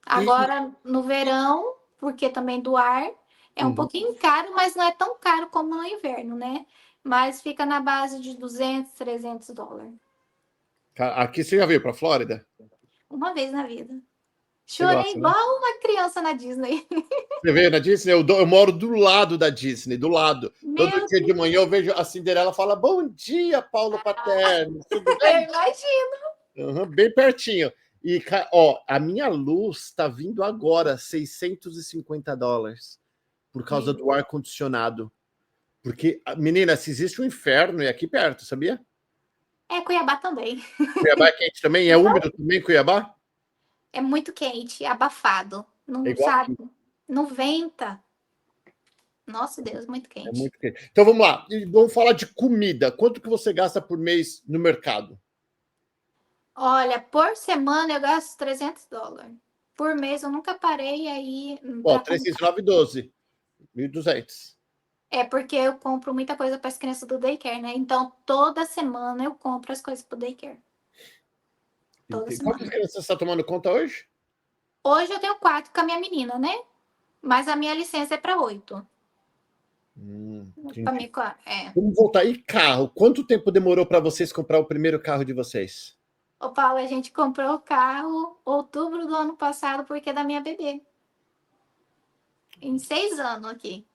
Agora, no verão, porque também do ar, é um uhum. pouquinho caro, mas não é tão caro como no inverno, né? Mas fica na base de 200, $300. Aqui você já veio para a Flórida? Uma vez na vida. Você Chorei gosta, né? igual uma criança na Disney. Você veio na Disney? Eu moro do lado da Disney, do lado. Todo Meu dia de manhã eu vejo a Cinderela fala: Bom dia, Paulo Paterno. Tudo Eu bem? imagino. Uhum, bem pertinho. E, ó, a minha luz está vindo agora, $650, por causa do ar-condicionado. Porque, menina, se existe um inferno, é aqui perto, sabia? É, Cuiabá também. Cuiabá é quente também? É úmido também, Cuiabá? É muito quente, abafado. É Não igual sabe? aqui, 90. Nossa Deus, muito é quente. muito quente. Então vamos lá, e vamos falar de comida. Quanto que você gasta por mês no mercado? Olha, por semana eu gasto $300. Por mês eu nunca parei aí Ó, para comprar. 369,12, 1.200. É porque eu compro muita coisa para as crianças do daycare, né? Então toda semana eu compro as coisas pro daycare. Toda Quantas semana. crianças você está tomando conta hoje? Hoje eu tenho 4 com a minha menina, né? Mas a minha licença é para 8. Para Entendi. mim, é. Vamos voltar. E carro? Quanto tempo demorou para vocês comprar o primeiro carro de vocês? Ô, Paulo, a gente comprou o carro outubro do ano passado porque é da minha bebê. Em 6 anos aqui.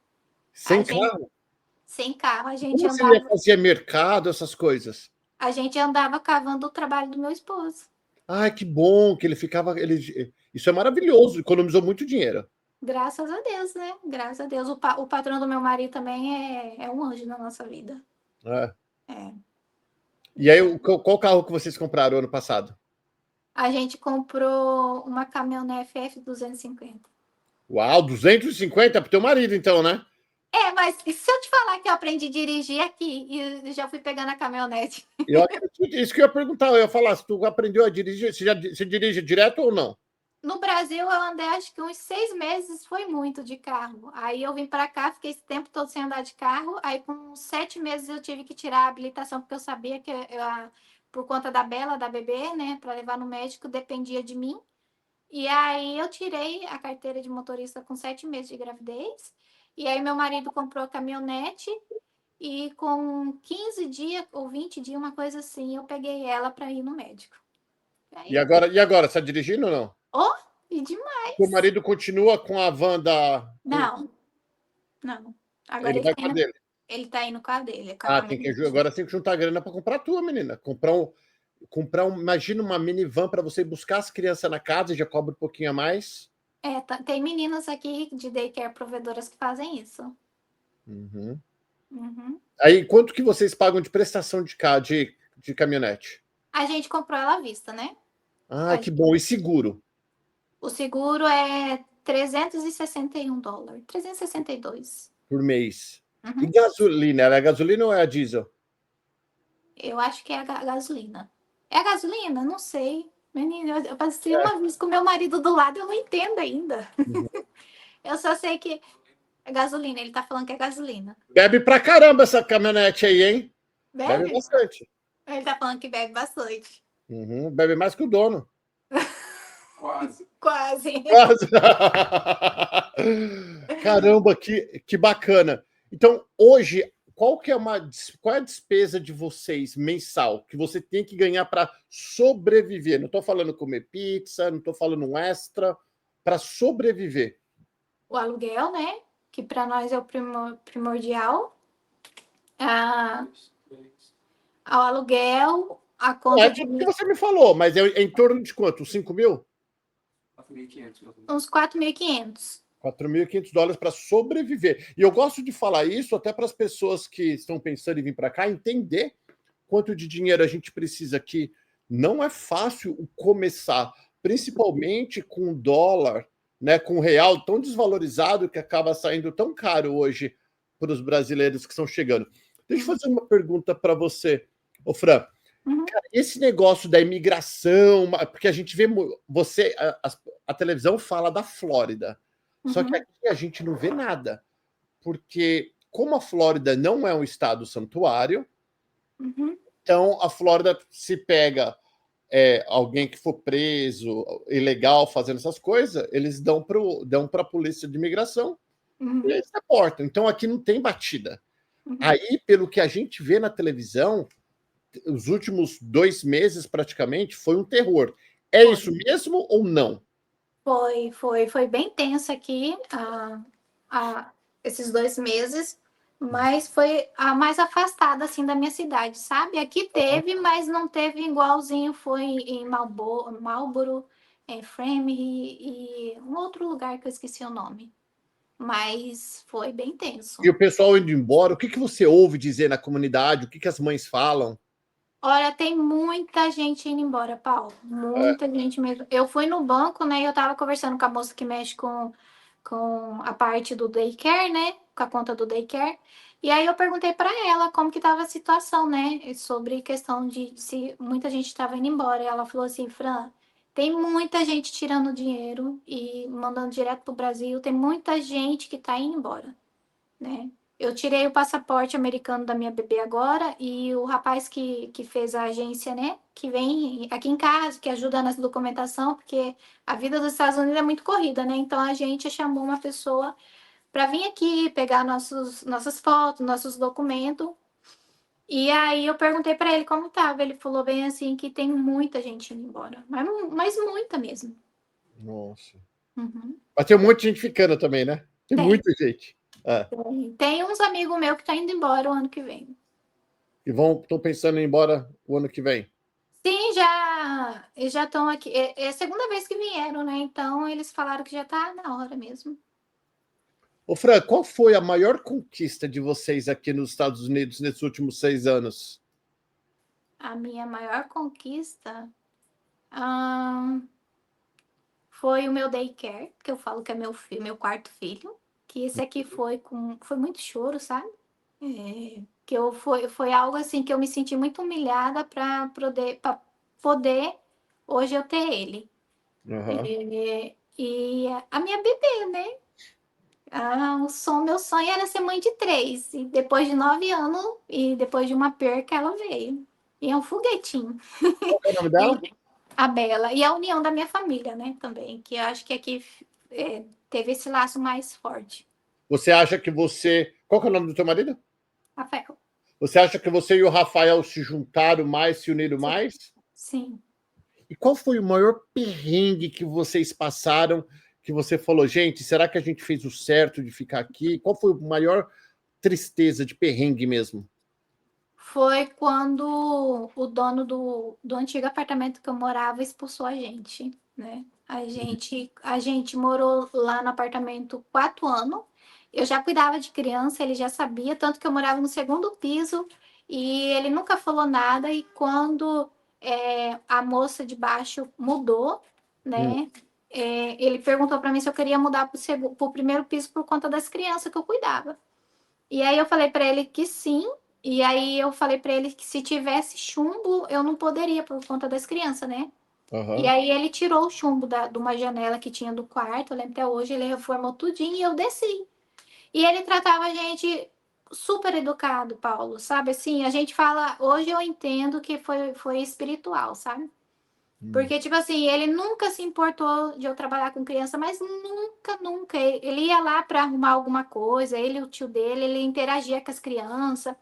A Sem gente, carro? sem carro, Como você ia fazer mercado, essas coisas? a gente andava cavando o trabalho do meu esposo. Ai, que bom que ele ficava. Isso é maravilhoso, economizou muito dinheiro. Graças a Deus, né? Graças a Deus. O patrão do meu marido também é um anjo na nossa vida. É. É. E aí, qual carro que vocês compraram ano passado? A gente comprou uma caminhonete F250. Uau, 250 para o teu marido, então, né? É, mas e se eu te falar que eu aprendi a dirigir aqui e já fui pegando a caminhonete? Eu acredito, isso que eu ia perguntar, eu ia falar, se tu aprendeu a dirigir, você dirige direto ou não? No Brasil, eu andei acho que uns 6 meses, foi muito de carro. Aí eu vim para cá, fiquei esse tempo todo sem andar de carro. Aí, com 7 meses, eu tive que tirar a habilitação, porque eu sabia que por conta da Bela, da bebê, né, para levar no médico, dependia de mim. E aí eu tirei a carteira de motorista com 7 meses de gravidez. E aí meu marido comprou a caminhonete e com 15 dias ou 20 dias, uma coisa assim, eu peguei ela para ir no médico. E Aí, agora, você está dirigindo ou não? oh, e Seu demais. marido continua com a van da. Não, não. Agora Ele vai com a dele. ele tá indo com a dele, com a Ah, tem que caminhonete. agora tem que juntar grana para comprar a tua, menina. Imagina uma minivan para você buscar as crianças na casa e já cobra um pouquinho a mais. É, tem meninas aqui de daycare provedoras que fazem isso. Uhum. Uhum. Aí, quanto que vocês pagam de prestação de caminhonete? A gente comprou ela à vista, né? Ah, que bom. E seguro? O seguro é $361. 362. Por mês. E Uhum. gasolina? Ela é gasolina ou é a diesel? Eu acho que é a gasolina. É a gasolina? Não sei. Menina, eu passei uma vez com meu marido do lado, eu não entendo ainda. Uhum. Eu só sei que é gasolina. Ele tá falando que é gasolina. Bebe pra caramba essa caminhonete aí, hein? Bebe Bebe? bastante. Ele tá falando que bebe bastante. Uhum. Bebe mais que o dono. Quase. Quase. Quase. Caramba, que bacana. Então, hoje, qual é a despesa de vocês mensal que você tem que ganhar para sobreviver? Não estou falando comer pizza, não estou falando um extra, para sobreviver. O aluguel, né? Que para nós é o primordial. Ah, ao aluguel, a É conta de o que você me falou, mas é em torno de quanto? 5 mil? 4.500. uns 4.500. $4.500 para sobreviver. E eu gosto de falar isso até para as pessoas que estão pensando em vir para cá entender quanto de dinheiro a gente precisa aqui. Não é fácil começar, principalmente com o dólar, né, com o real tão desvalorizado que acaba saindo tão caro hoje para os brasileiros que estão chegando. Deixa eu fazer uma pergunta para você, ô Fran. Uhum. Cara, esse negócio da imigração, porque a gente vê a televisão fala da Flórida, só que Uhum. aqui a gente não vê nada, porque como a Flórida não é um estado santuário, Uhum. então a Flórida se pega alguém que for preso ilegal fazendo essas coisas, eles dão para a polícia de imigração e Uhum. eles deportam. Então aqui não tem batida. Uhum. Aí, pelo que a gente vê na televisão, os últimos 2 meses praticamente foi um terror. É isso mesmo ou não? Foi bem tenso aqui esses 2 meses, mas foi a mais afastada assim da minha cidade, sabe? Aqui teve, mas não teve igualzinho foi em Marlborough, Framingham e um outro lugar que eu esqueci o nome. Mas foi bem tenso. E o pessoal indo embora, o que que você ouve dizer na comunidade? O que que as mães falam? Olha, tem muita gente indo embora, Paulo. Muita gente mesmo. Eu fui no banco, né? E eu tava conversando com a moça que mexe com a parte do daycare, né? Com a conta do daycare. E aí eu perguntei para ela como que tava a situação, né? Sobre questão de se muita gente estava indo embora. E ela falou assim, Fran, tem muita gente tirando dinheiro e mandando direto pro Brasil. Tem muita gente que tá indo embora, né? Eu tirei o passaporte americano da minha bebê agora e o rapaz que fez a agência, né, que vem aqui em casa, que ajuda nessa documentação, porque a vida dos Estados Unidos é muito corrida, né? Então a gente chamou uma pessoa para vir aqui pegar nossas fotos, nossos documentos. E aí eu perguntei para ele como tava. Ele falou bem assim que tem muita gente indo embora, mas muita mesmo. Nossa. Uhum. Mas tem um monte de gente ficando também, né? Tem Tem, muita gente. É. tem uns amigos meus que tá indo embora o ano que vem. E estão pensando em ir embora o ano que vem. Sim, eles já estão aqui. É a segunda vez que vieram, né? Então eles falaram que já tá na hora mesmo. Ô, Fran, qual foi a maior conquista de vocês aqui nos Estados Unidos nesses últimos 6 anos? A minha maior conquista foi o meu daycare, que eu falo que é meu quarto filho. Que esse aqui foi muito choro, sabe? Foi algo assim que eu me senti muito humilhada para poder hoje eu ter ele. Uhum. E a minha bebê, né? Meu sonho era ser mãe de 3. E depois de 9 anos, e depois de uma perca, ela veio. E é um foguetinho. Qual que é o nome dela? E a Bela. E a união da minha família, né? Também. Que eu acho que aqui teve esse laço mais forte. Você acha que você. Qual que é o nome do teu marido? Rafael. Você acha que você e o Rafael se juntaram mais, se uniram Sim. mais? Sim. E qual foi o maior perrengue que vocês passaram? Que você falou, gente, será que a gente fez o certo de ficar aqui? Qual foi a maior tristeza de perrengue mesmo? Foi quando o dono do antigo apartamento que eu morava expulsou a gente, né? A gente morou lá no apartamento 4 anos. Eu já cuidava de criança, ele já sabia, tanto que eu morava no segundo piso e ele nunca falou nada. E quando a moça de baixo mudou, Hum. né? Ele perguntou para mim se eu queria mudar para o primeiro piso por conta das crianças que eu cuidava. E aí eu falei para ele que sim. E aí eu falei para ele que se tivesse chumbo, eu não poderia por conta das crianças, né? E Uhum. aí ele tirou o chumbo de uma janela que tinha do quarto, eu lembro até hoje, ele reformou tudinho e eu desci. E ele tratava a gente super educado, Paulo, sabe? Assim, a gente fala, hoje eu entendo que foi espiritual, sabe? Porque, tipo assim, ele nunca se importou de eu trabalhar com criança, mas nunca, nunca. Ele ia lá para arrumar alguma coisa, ele e o tio dele, ele interagia com as crianças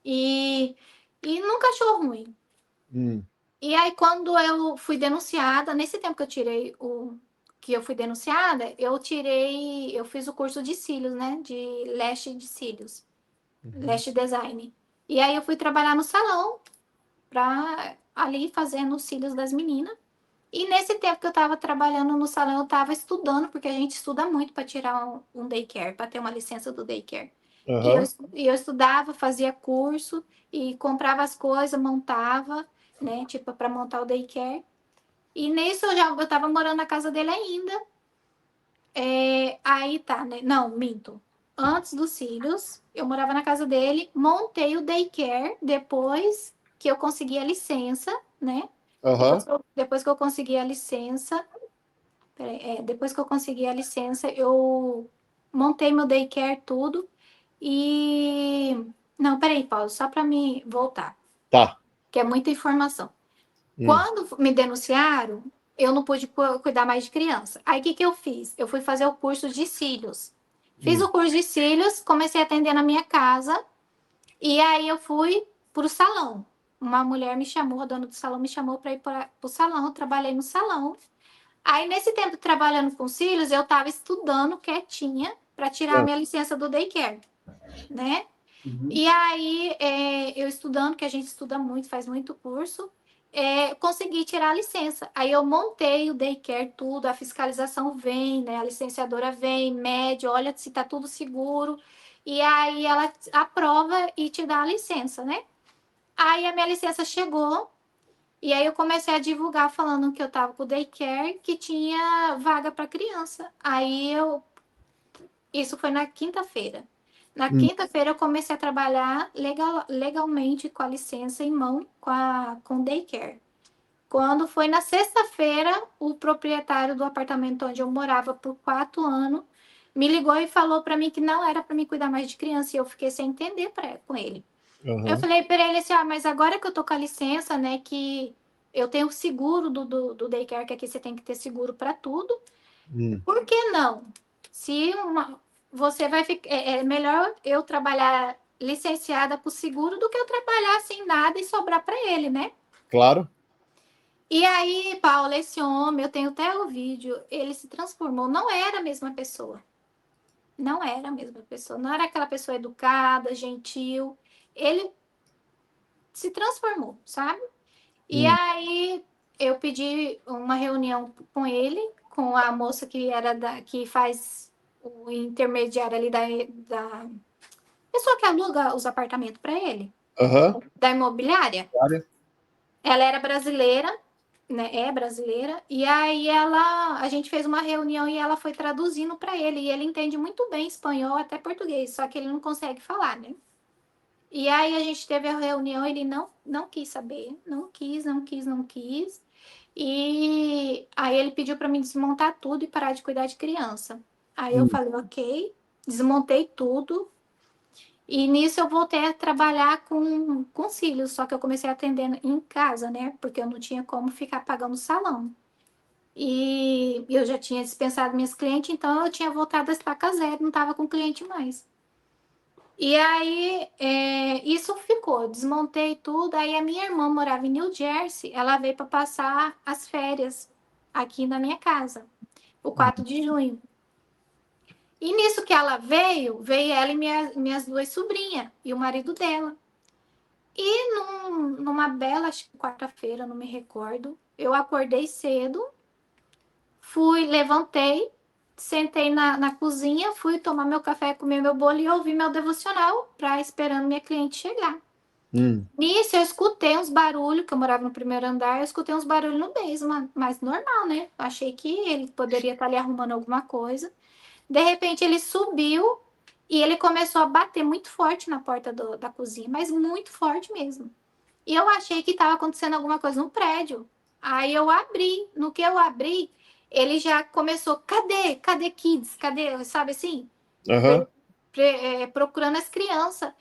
e, e nunca achou ruim. Hum. E aí, quando eu fui denunciada, nesse tempo que eu fui denunciada, eu fiz o curso de cílios, né? De lash de cílios, lash design. E aí eu fui trabalhar no salão, ali fazendo os cílios das meninas. E nesse tempo que eu estava trabalhando no salão, eu estava estudando, porque a gente estuda muito para tirar um daycare, para ter uma licença do daycare. E eu, Uhum. e eu estudava, fazia curso e comprava as coisas, montava, né, tipo, para montar o daycare. E nisso eu estava morando na casa dele ainda. Aí tá, né? Não, minto. Antes dos cílios, eu morava na casa dele, montei o daycare depois que eu consegui a licença, né? Uhum. Depois que eu consegui a licença, depois que eu consegui a licença, eu montei meu daycare, tudo. E. Não, peraí, Paulo, só para me voltar, Tá. que é muita informação. Hum. Quando me denunciaram, eu não pude cuidar mais de criança. Aí o que, que eu fiz? Eu fui fazer o curso de cílios. Fiz Hum. o curso de cílios, comecei a atender na minha casa, e aí eu fui para o salão. Uma mulher me chamou, a dona do salão me chamou para ir para o salão, eu trabalhei no salão. Aí, nesse tempo trabalhando com cílios, eu estava estudando quietinha para tirar a minha licença do daycare, né? E aí, eu estudando, que a gente estuda muito, faz muito curso, consegui tirar a licença. Aí eu montei o daycare, tudo, a fiscalização vem, né? A licenciadora vem, mede, olha se tá tudo seguro. E aí ela aprova e te dá a licença, né? Aí a minha licença chegou, e aí eu comecei a divulgar falando que eu tava com o daycare, que tinha vaga para criança. Isso foi na quinta-feira. Na quinta-feira eu comecei a trabalhar legalmente com a licença em mão com o daycare. Quando foi na sexta-feira, o proprietário do apartamento onde eu morava por 4 anos me ligou e falou para mim que não era para mim cuidar mais de criança, e eu fiquei sem entender com ele. Eu falei para ele assim, mas agora que eu tô com a licença, né, que eu tenho o seguro do daycare, que aqui você tem que ter seguro para tudo, por que não? Se você vai ficar, é melhor eu trabalhar licenciada com seguro do que eu trabalhar sem nada e sobrar para ele, né? Claro. E aí, Paulo, esse homem, eu tenho até o vídeo, ele se transformou, não era a mesma pessoa. Não era a mesma pessoa, não era aquela pessoa educada, gentil. Ele se transformou, sabe? E aí eu pedi uma reunião com ele, com a moça que faz o intermediário ali da pessoa que aluga os apartamentos para ele, da imobiliária. Claro. Ela era brasileira, né? É brasileira. E aí a gente fez uma reunião e ela foi traduzindo para ele. E ele entende muito bem espanhol, até português, só que ele não consegue falar, né? E aí a gente teve a reunião, ele não quis saber, não quis. E aí ele pediu para mim desmontar tudo e parar de cuidar de criança. Aí eu falei, ok, desmontei tudo. E nisso eu voltei a trabalhar com cílios, só que eu comecei atendendo em casa, né? Porque eu não tinha como ficar pagando salão. E eu já tinha dispensado minhas clientes, então eu tinha voltado a estaca zero, não estava com cliente mais. E aí, isso ficou, desmontei tudo. Aí a minha irmã morava em New Jersey, ela veio para passar as férias aqui na minha casa, o 4 de junho. E nisso que ela veio ela e minhas 2 sobrinhas e o marido dela. E numa bela, acho que quarta-feira, não me recordo, eu acordei cedo, levantei, sentei na cozinha, fui tomar meu café, comer meu bolo e ouvi meu devocional esperando minha cliente chegar. Nisso, eu escutei uns barulhos, que eu morava no primeiro andar, eu escutei uns barulhos no basement, mas normal, né? Achei que ele poderia estar ali arrumando alguma coisa. De repente, ele subiu e ele começou a bater muito forte na porta da cozinha, mas muito forte mesmo. E eu achei que estava acontecendo alguma coisa no prédio. Aí eu abri. No que eu abri, ele já começou, cadê kids? Cadê, sabe assim? Procurando as crianças.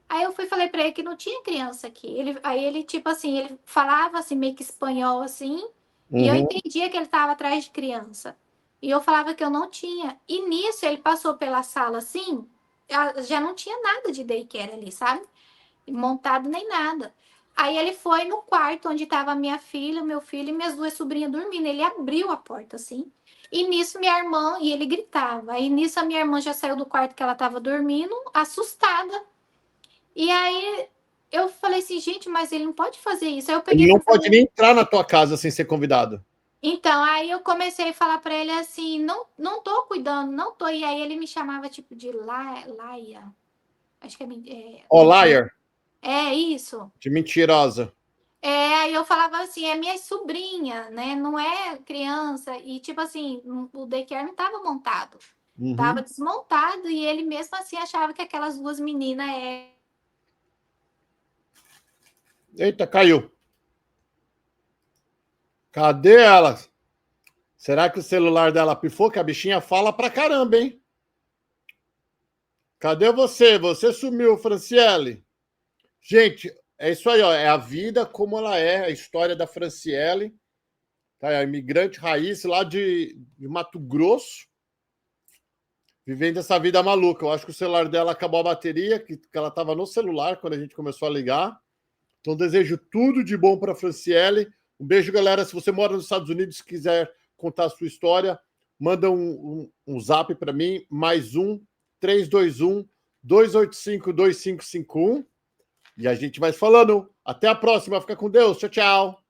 Aí eu falei para ele que não tinha criança aqui. Aí ele, tipo assim, ele falava assim, meio que espanhol assim, e eu entendia que ele estava atrás de criança. E eu falava que eu não tinha. E nisso ele passou pela sala assim, já não tinha nada de daycare ali, sabe? Montado nem nada. Aí ele foi no quarto onde estava minha filha, meu filho e minhas 2 sobrinhas dormindo. Ele abriu a porta assim. E nisso minha irmã, e ele gritava. E nisso a minha irmã já saiu do quarto que ela estava dormindo, assustada. E aí eu falei assim, gente, mas ele não pode fazer isso. Aí eu peguei Ele não pode nem entrar na tua casa sem ser convidado. Então, aí eu comecei a falar para ele assim, não tô cuidando, não tô. E aí ele me chamava tipo de Laia. Acho que Liar. É isso. De mentirosa. Aí eu falava assim, é minha sobrinha, né? Não é criança. E tipo assim, o daycare não estava montado. Estava desmontado e ele mesmo assim achava que aquelas 2 meninas Eita, caiu. Cadê elas? Será que o celular dela pifou? Que a bichinha fala pra caramba, hein? Cadê você? Você sumiu, Franciele. Gente, é isso aí, ó. É a vida como ela é, a história da Franciele. Tá? É a imigrante raiz lá de Mato Grosso, vivendo essa vida maluca. Eu acho que o celular dela acabou a bateria, que ela estava no celular quando a gente começou a ligar. Então, desejo tudo de bom para a Franciele. Um beijo, galera. Se você mora nos Estados Unidos e quiser contar a sua história, manda um zap para mim, +1 321 285 2551. E a gente vai falando. Até a próxima. Fica com Deus. Tchau, tchau.